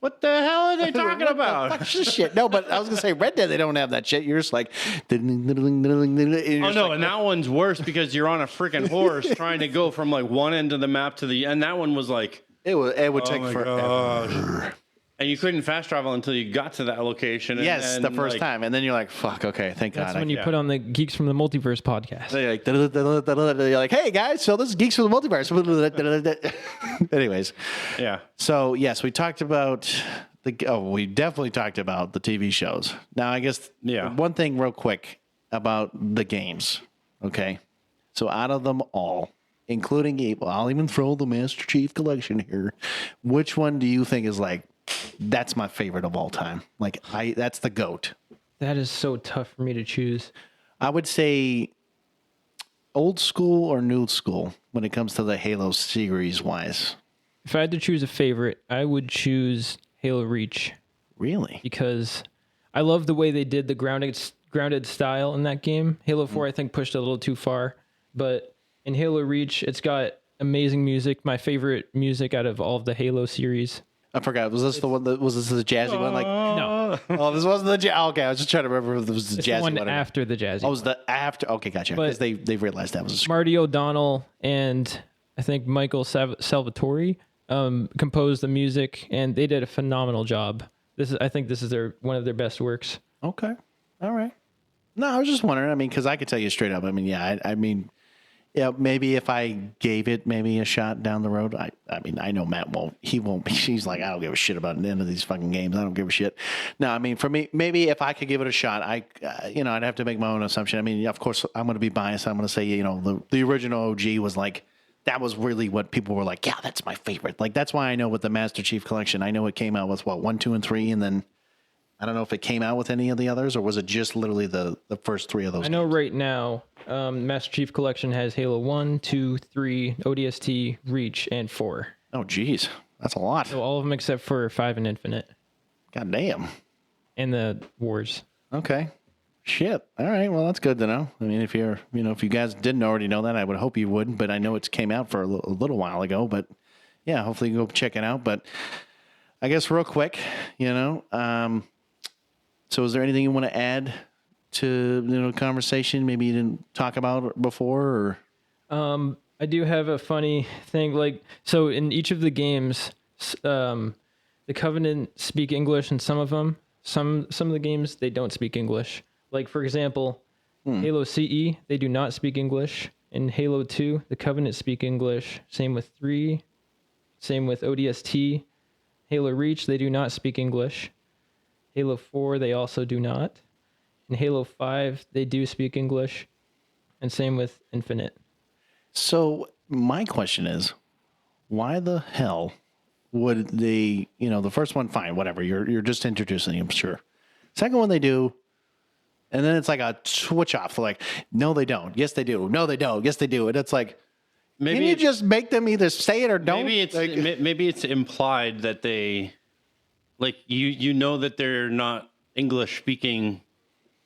what the hell are they talking about? Fuck's this shit. No, but I was gonna say Red Dead, they don't have that shit. You're just like, Oh no, and that one's worse because you're on a freaking horse trying to go from like one end of the map to the and that one was like it would take forever. gosh. And you couldn't fast travel until you got to that location. And, Yes, and the first like, time, and then you're like, fuck, okay, thank That's God. when you put on the Geeks from the Multiverse podcast. You're like, hey guys, so this is Geeks from the Multiverse. Anyways, Yeah. so yes, we talked about we definitely talked about the TV shows. Now, I guess one thing real quick about the games. Okay, so out of them all, including I'll even throw the Master Chief Collection here. Which one do you think is like? That's my favorite of all time. Like that's the GOAT. That is so tough for me to choose. I would say old school or new school when it comes to the Halo series wise. If I had to choose a favorite, I would choose Halo Reach Really? because I love the way they did the grounded style in that game. Halo 4, I think, pushed it a little too far, but in Halo Reach, it's got amazing music. My favorite music out of all of the Halo series. I forgot. Was this the one that was this the jazzy one? Like No, oh, this wasn't the okay. I was just trying to remember if this was the it's jazzy the one one. after the jazzy. Oh, it was the after? Okay, gotcha. Because But- they realized that was a script. Marty O'Donnell and I think Michael Salvatore composed the music, and they did a phenomenal job. I think this is one of their best works. Okay, all right. No, I was just wondering. I mean, because I could tell you straight up. I mean, yeah. I mean, yeah. Maybe if I gave it maybe a shot down the road. I mean, I know Matt won't. He won't be. He's like, I don't give a shit about the end of these fucking games. I don't give a shit. No, I mean, for me, maybe if I could give it a shot, I'd have to make my own assumption. I mean, of course, I'm going to be biased. I'm going to say, the original OG was like. That was really what people were like, yeah, that's my favorite. Like, that's why I know with the Master Chief Collection, I know it came out with, 1, 2, and 3, and then I don't know if it came out with any of the others, or was it just literally the first 3 of those? I know right now, Master Chief Collection has Halo 1, 2, 3, ODST, Reach, and 4. Oh, geez. That's a lot. So all of them except for 5 and Infinite. God damn. And the Wars. Okay. Shit. All right. Well, that's good to know. I mean, if you guys didn't already know that, I would hope you would, but I know it came out for a little while ago, but yeah, hopefully you can go check it out. But I guess real quick, so is there anything you want to add to, conversation? Maybe you didn't talk about before or? I do have a funny thing. Like, so in each of the games, the Covenant speak English in some of them. Some of the games, they don't speak English. Like, for example, Halo CE, they do not speak English. In Halo 2, the Covenant speak English. Same with 3. Same with ODST. Halo Reach, they do not speak English. Halo 4, they also do not. In Halo 5, they do speak English. And same with Infinite. So my question is, why the hell would they, the first one, fine, whatever. You're just introducing them, sure. Second one, they do. And then it's like a switch off. They're like, no, they don't. Yes, they do. No, they don't. Yes, they do. And it's like, can you just make them either say it or don't? Maybe it's implied that they, like, you know that they're not English speaking,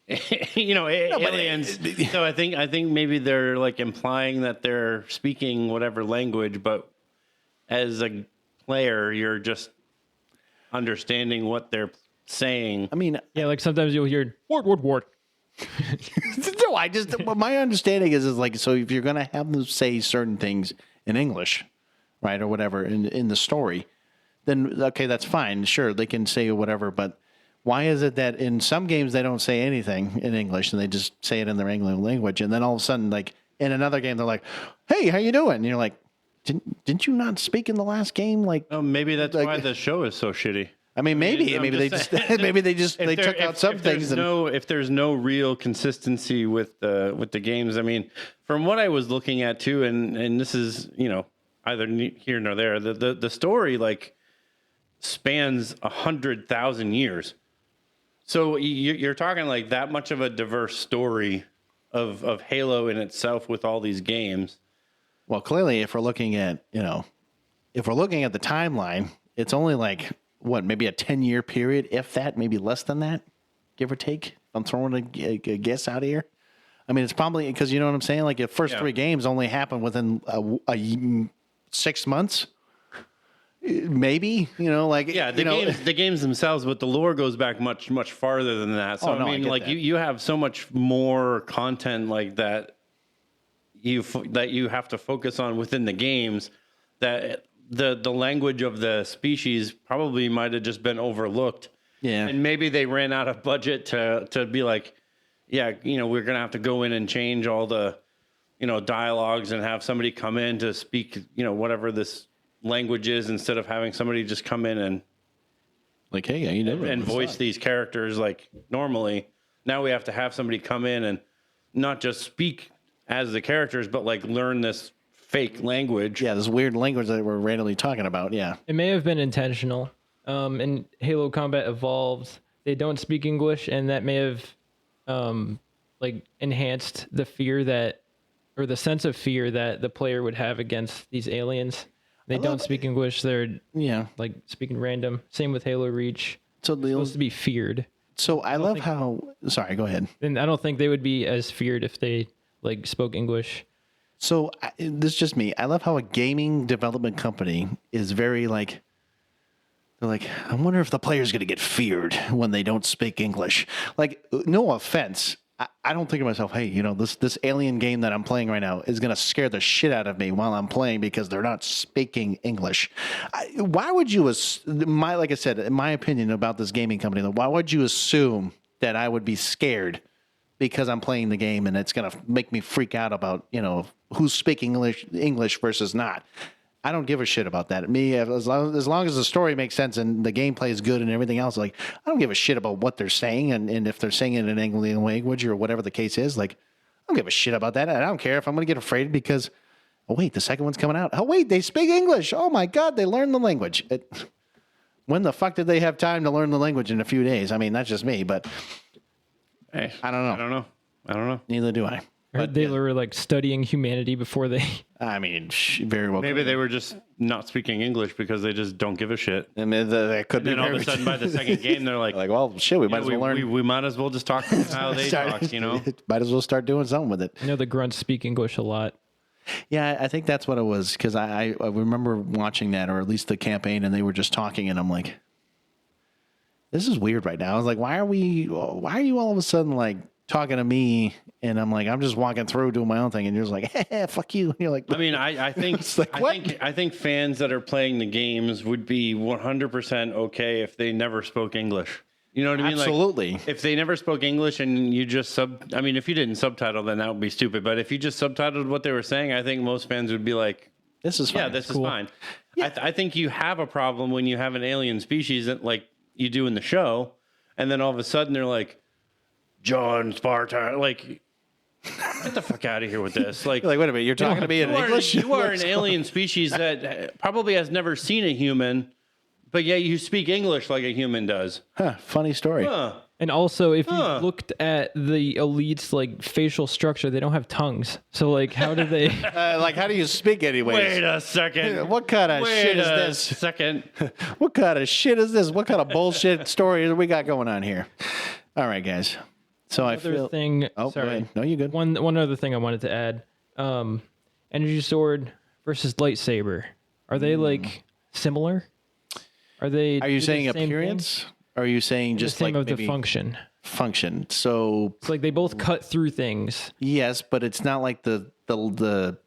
aliens. So I think maybe they're like implying that they're speaking whatever language, but as a player, you're just understanding what they're saying. I mean, Yeah, like sometimes you'll hear wart. no, my understanding is like, so if you're going to have them say certain things in English, right, or whatever in the story, then okay, that's fine. Sure, they can say whatever, but why is it that in some games they don't say anything in English and they just say it in their English language, and then all of a sudden, like in another game, they're like, "Hey, how you doing?" And you're like, "Didn't you not speak in the last game?" Like, oh, maybe that's why the show is so shitty. I mean, maybe they took out some things. If there's no real consistency with the games, I mean, from what I was looking at too, and this is either here nor there, the story like spans 100,000 years. So you're talking like that much of a diverse story of Halo in itself with all these games. Well, clearly, if we're looking at the timeline, it's only like what, maybe a 10-year period, if that, maybe less than that, give or take. I'm throwing a guess out here. I mean, it's probably because you know what I'm saying. Like the first 3 games only happened within a 6 months. Maybe, the games themselves, but the lore goes back much, much farther than that. So I mean, like you have so much more content like that you have to focus on within the games that the language of the species probably might have just been overlooked. Yeah, and maybe they ran out of budget to be like, we're gonna have to go in and change all the dialogues and have somebody come in to speak whatever this language is, instead of having somebody just come in and like, hey, how you doing, and voice these characters like normally. Now we have to have somebody come in and not just speak as the characters, but like learn this fake language. Yeah, this weird language that we're randomly talking about. Yeah, it may have been intentional. In Halo Combat Evolved, they don't speak English, and that may have enhanced the fear or the sense of fear that the player would have against these aliens. They don't speak English. They're like speaking random. Same with Halo Reach. So they're supposed to be feared. So I love how. Sorry, go ahead. And I don't think they would be as feared if they like spoke English. So this is just me. I love how a gaming development company is very like. They're like, I wonder if the player's going to get feared when they don't speak English. Like, no offense. I don't think to myself, hey, this alien game that I'm playing right now is going to scare the shit out of me while I'm playing because they're not speaking English. Why would you, like I said, in my opinion about this gaming company, why would you assume that I would be scared because I'm playing the game and it's going to make me freak out about, who's speaking English versus not? I don't give a shit about that. Me, as long as the story makes sense and the gameplay is good and everything else, like I don't give a shit about what they're saying and if they're saying it in English language or whatever the case is. Like I don't give a shit about that. I don't care if I'm going to get afraid because, oh wait, the second one's coming out. Oh wait, they speak English. Oh my god, they learned the language. When the fuck did they have time to learn the language in a few days? I mean, that's just me, but hey, I don't know. Neither do I. But they were like studying humanity before they. I mean, very well. Maybe they were just not speaking English because they just don't give a shit. I mean, that could be. And then all of a sudden, by the second game, they're like, well, shit, we might as well learn. We might as well just talk how they talk, Might as well start doing something with it. The grunts speak English a lot. Yeah, I think that's what it was because I remember watching that, or at least the campaign, and they were just talking, and I'm like, this is weird right now. I was like, why are you all of a sudden like talking to me? And I'm like, I'm just walking through doing my own thing, and you're just like, hey, fuck you. And you're like, I mean, I think like, I think fans that are playing the games would be 100% okay if they never spoke English. You know what I mean? Absolutely. Like, if they never spoke English and you just if you didn't subtitle, then that would be stupid. But if you just subtitled what they were saying, I think most fans would be like, this is fine. Yeah, this is fine. Yeah. I think you have a problem when you have an alien species that, like you do in the show, and then all of a sudden they're like, John Spartan, like, get the fuck out of here with this. Like, wait a minute, you're talking to me in English? You are an alien species that probably has never seen a human, but yet you speak English like a human does. Huh, funny story. And And also, if you looked at the elites' like facial structure, they don't have tongues. So like, how do they? Like, how do you speak anyways? Wait a second. What kind of shit is this? Second. What kind of shit is this? What kind of bullshit story do we got going on here? All right, guys. So I feel. Thing. Oh, sorry. go ahead. No, you good. One other thing I wanted to add: energy sword versus lightsaber. Are they like similar? Are they? Are you do saying the same appearance? thing? Or are you saying just the same like of the maybe function? Function. So It's like they both cut through things. yes, but it's not like the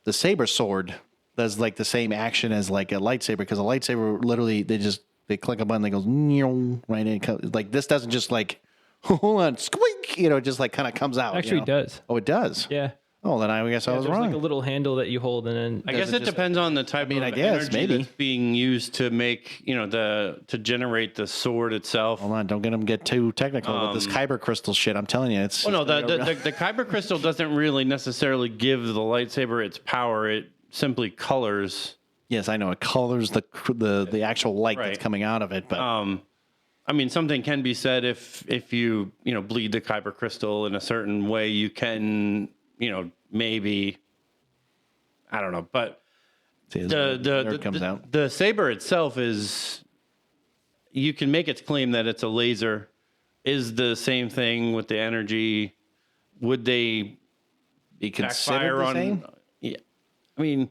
saber sword does like the same action as like a lightsaber, because a lightsaber literally they click a button that goes right in. Like this doesn't just like hold on squeak, it just like kind of comes out. Actually, it does. Oh, it does. Yeah. Oh, then I guess I was There's wrong. like a little handle that you hold, and then I guess it depends on the type of I guess, energy maybe. that's being used to make, to generate the sword itself. Hold on, don't get too technical with this kyber crystal shit. I'm telling you, it's. Well, no, it's the kyber crystal doesn't really necessarily give the lightsaber its power. It simply colors. yes, I know it colors the actual light that's Right. coming out of it, but I mean, something can be said if you bleed the kyber crystal in a certain way, you can maybe, I don't know, but see, there it comes out. the saber itself you can make its claim that it's a laser, is the same thing with the energy. Would they Be considered backfire the on? same? Yeah, I mean,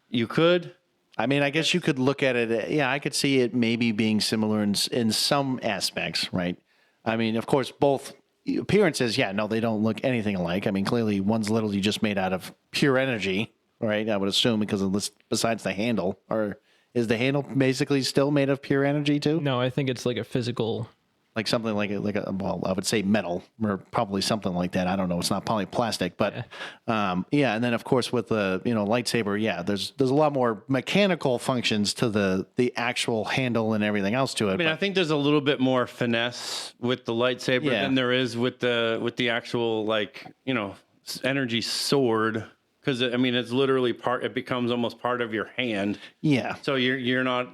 you could. I mean, I guess you could look at it. Yeah, I could see it maybe being similar in some aspects, right? I mean, of course, both appearances, yeah, no, they don't look anything alike. I mean, clearly one's literally just made out of pure energy, right? I would assume because of this, besides the handle, or is the handle basically still made of pure energy too? no, I think it's like a physical. Like something like a well, I would say metal or probably something like that. I don't know. It's not polyplastic, but yeah. And then of course with the lightsaber, yeah, there's a lot more mechanical functions to the actual handle and everything else to it. I mean, I think there's a little bit more finesse with the lightsaber Yeah. than there is with the actual energy sword, because I mean it's literally it becomes almost part of your hand. Yeah, So you're not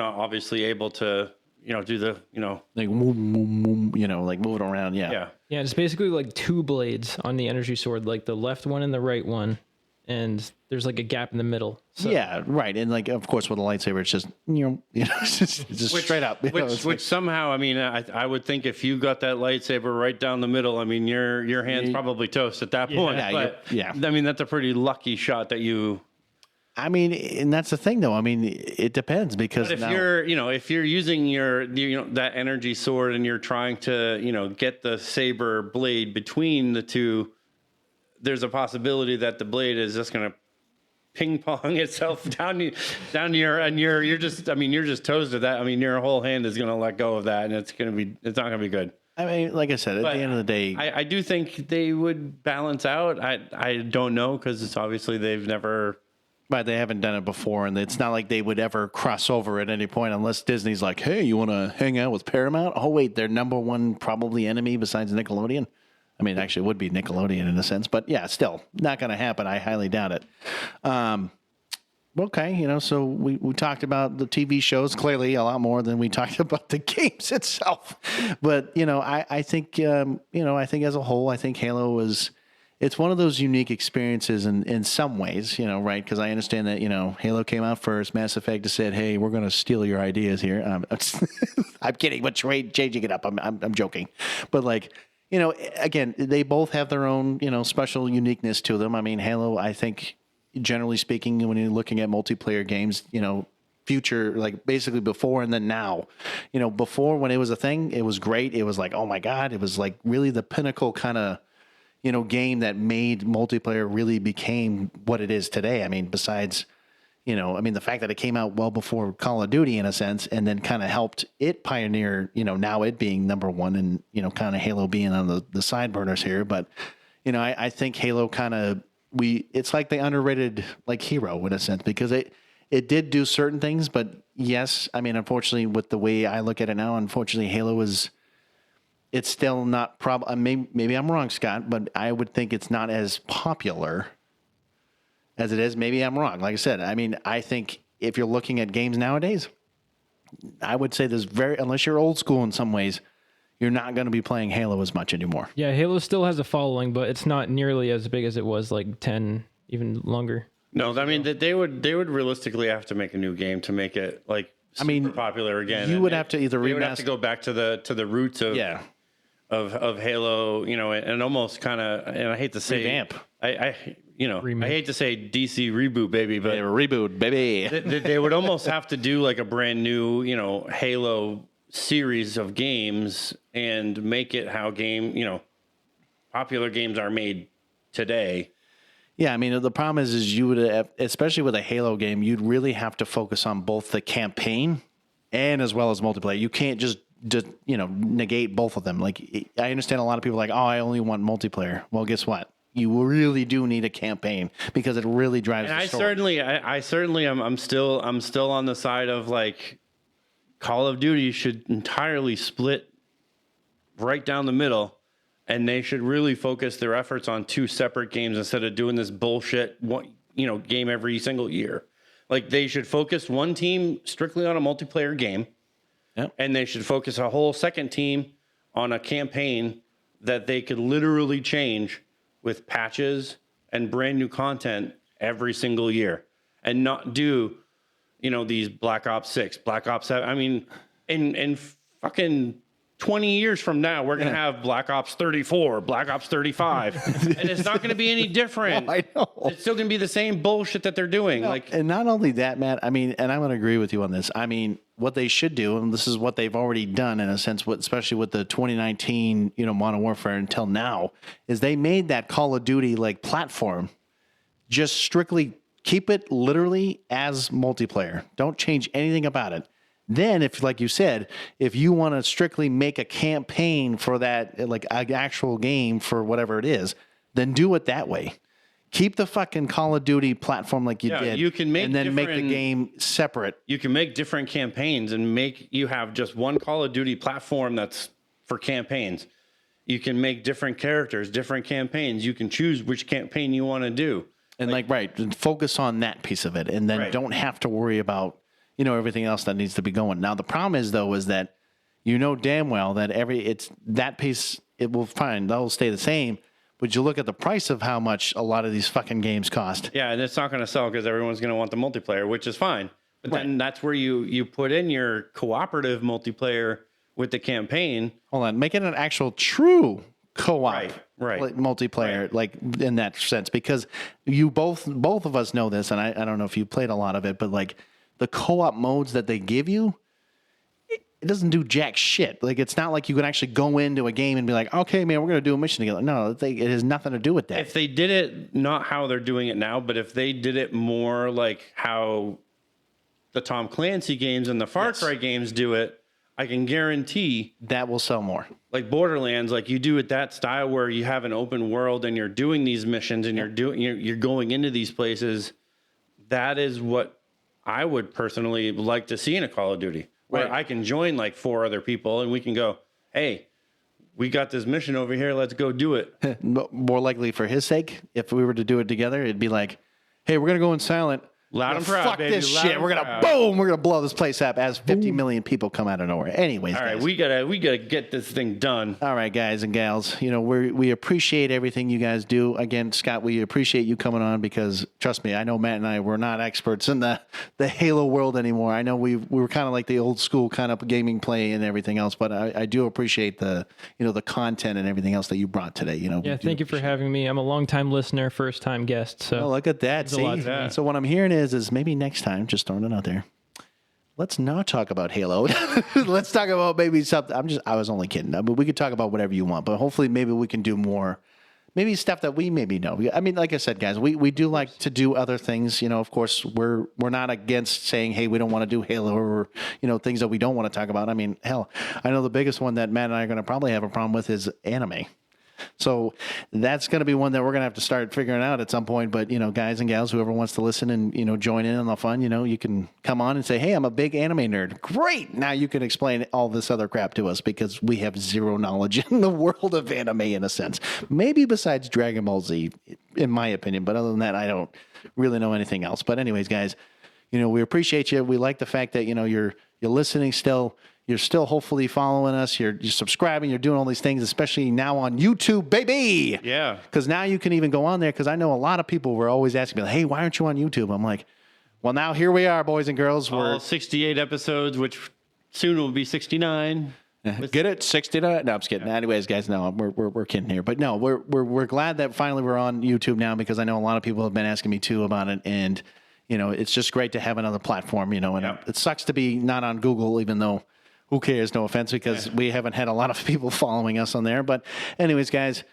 obviously able to do the like like move it around. Yeah, yeah. Yeah, it's basically like two blades on the energy sword, like the left one and the right one, and there's like a gap in the middle. So, yeah, right. And like of course with a lightsaber, it's just it's just straight up. Which somehow, I mean, I would think if you got that lightsaber right down the middle, I mean, your hand's probably toast at that point. Yeah, but yeah. I mean, that's a pretty lucky shot that you. I mean, and that's the thing, though. I mean, it depends because But if now, if you're using your that energy sword and you're trying to get the saber blade between the two, there's a possibility that the blade is just going to ping pong itself down your, and you're just toast to that. I mean, your whole hand is going to let go of that, and it's not going to be good. I mean, like I said, at the end of the day, I do think they would balance out. I don't know, because it's obviously they've never. but they haven't done it before, and it's not like they would ever cross over at any point unless Disney's like, hey, you want to hang out with Paramount? Oh, wait, their number one probably enemy besides Nickelodeon. I mean, actually, it would be Nickelodeon in a sense, but yeah, still not going to happen. I highly doubt it. Okay, so we talked about the TV shows clearly a lot more than we talked about the games itself. But I think I think as a whole, I think Halo it's one of those unique experiences in some ways, right? Because I understand that Halo came out first. Mass Effect just said, "Hey, we're going to steal your ideas here." I'm kidding, but changing it up. I'm joking, but again, they both have their own special uniqueness to them. I mean, Halo, I think, generally speaking, when you're looking at multiplayer games, future, like basically before and then now, before when it was a thing, it was great. It was like, oh my God, it was like really the pinnacle kind of, game that made multiplayer really became what it is today. I mean, besides, the fact that it came out well before Call of Duty in a sense, and then kind of helped it pioneer, now it being number one and, kind of Halo being on the side burners here. But, I think Halo kind of, it's like the underrated like hero in a sense, because it did do certain things, but yes, I mean, unfortunately, with the way I look at it now, unfortunately, Halo it's still not maybe I'm wrong, Scott, but I would think it's not as popular as it is. Maybe I'm wrong. Like I said, I mean, I think if you're looking at games nowadays, I would say unless you're old school in some ways, you're not going to be playing Halo as much anymore. Yeah, Halo still has a following, but it's not nearly as big as it was like 10, even longer. No, I mean they would realistically have to make a new game to make it like super popular again. You would have to either they would have to go back to the roots of of Halo, you know, and almost kind of, and I hate to say revamp. I hate to say DC reboot, baby, but reboot, baby. they would almost have to do like a brand new, you know, Halo series of games and make it how popular games are made today. Yeah, I mean, the problem is you would, especially with a Halo game, you'd really have to focus on both the campaign and as well as multiplayer. You can't just negate both of them. Like, I understand a lot of people are like, oh, I only want multiplayer. Well, guess what? You really do need a campaign because it really drives the story. I certainly I'm still on the side of like Call of Duty should entirely split right down the middle. And they should really focus their efforts on two separate games instead of doing this bullshit game every single year. Like, they should focus one team strictly on a multiplayer game. Yep. And they should focus a whole second team on a campaign that they could literally change with patches and brand new content every single year. And not do, these Black Ops 6, Black Ops 7. I mean, in fucking 20 years from now, we're going to have Black Ops 34, Black Ops 35, and it's not going to be any different. No, I know. It's still going to be the same bullshit that they're doing. No, and not only that, Matt, I mean, and I'm going to agree with you on this. I mean, what they should do, and this is what they've already done in a sense, especially with the 2019, Modern Warfare until now, is they made that Call of Duty like platform just strictly keep it literally as multiplayer. Don't change anything about it. Then, if, like you said, if you want to strictly make a campaign for that, like an actual game for whatever it is, then do it that way. Keep the fucking Call of Duty platform like you did. You can make and then make the game separate. You can make different campaigns and you have just one Call of Duty platform that's for campaigns. You can make different characters, different campaigns. You can choose which campaign you want to do. And and focus on that piece of it, and then don't have to worry about everything else that needs to be going. Now, the problem is that damn well that that piece, it will that'll stay the same. But you look at the price of how much a lot of these fucking games cost. Yeah, and it's not going to sell because everyone's going to want the multiplayer, which is fine. But then that's where you put in your cooperative multiplayer with the campaign. Hold on, make it an actual true co-op multiplayer, like in that sense, because you both of us know this, and I don't know if you played a lot of it, but like, the co-op modes that they give you, it doesn't do jack shit. Like, it's not like you can actually go into a game and be like, okay, man, we're going to do a mission together. No, it has nothing to do with that. If they did it, not how they're doing it now, but if they did it more like how the Tom Clancy games and the Far Cry games do it, I can guarantee that will sell more. Like Borderlands, like you do it that style where you have an open world and you're doing these missions and you're going into these places. That is what I would personally like to see in a Call of Duty, where I can join like 4 other people and we can go, hey, we got this mission over here. Let's go do it. More likely for his sake, if we were to do it together, it'd be like, hey, we're going to go in silent. Loud and proud, fuck baby. This Loud shit. We're gonna blow this place up as 50 million people come out of nowhere. Anyways, all right, guys. we gotta get this thing done. All right, guys and gals, we appreciate everything you guys do. Again, Scott, we appreciate you coming on because trust me, I know Matt and I were not experts in the Halo world anymore. I know we were kind of like the old school kind of gaming play and everything else, but I do appreciate the the content and everything else that you brought today. Yeah, thank you for having me. I'm a long-time listener, first-time guest. So look at that. See? So what I'm hearing is maybe next time, just throwing it out there, let's not talk about Halo. Let's talk about maybe something. I was only kidding. I mean, we could talk about whatever you want, but hopefully maybe we can do more, maybe stuff that we maybe know. I mean, like I said, guys, we do like to do other things. Of course, we're not against saying, hey, we don't want to do Halo or, things that we don't want to talk about. I mean, hell, I know the biggest one that Matt and I are going to probably have a problem with is anime. So that's going to be one that we're going to have to start figuring out at some point. But, guys and gals, whoever wants to listen and, join in on the fun, you can come on and say, hey, I'm a big anime nerd. Great. Now you can explain all this other crap to us because we have zero knowledge in the world of anime in a sense. Maybe besides Dragon Ball Z, in my opinion. But other than that, I don't really know anything else. But anyways, guys, we appreciate you. We like the fact that, you're listening still. you're still hopefully following us. You're subscribing. You're doing all these things, especially now on YouTube, baby. Yeah. Because now you can even go on there. Because I know a lot of people were always asking me, hey, why aren't you on YouTube? I'm like, well, now here we are, boys and girls. All We're 68 episodes, which soon will be 69. get it 69. No, I'm just kidding. Anyways, guys, no, we're kidding here. But no, we're glad that finally we're on YouTube now, because I know a lot of people have been asking me too about it, and it's just great to have another platform. And it sucks to be not on Google, even though who cares? No offense, because we haven't had a lot of people following us on there. But anyways, guys,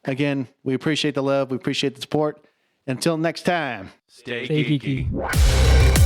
again, we appreciate the love, we appreciate the support. Until next time, Stay Stay geeky. geeky.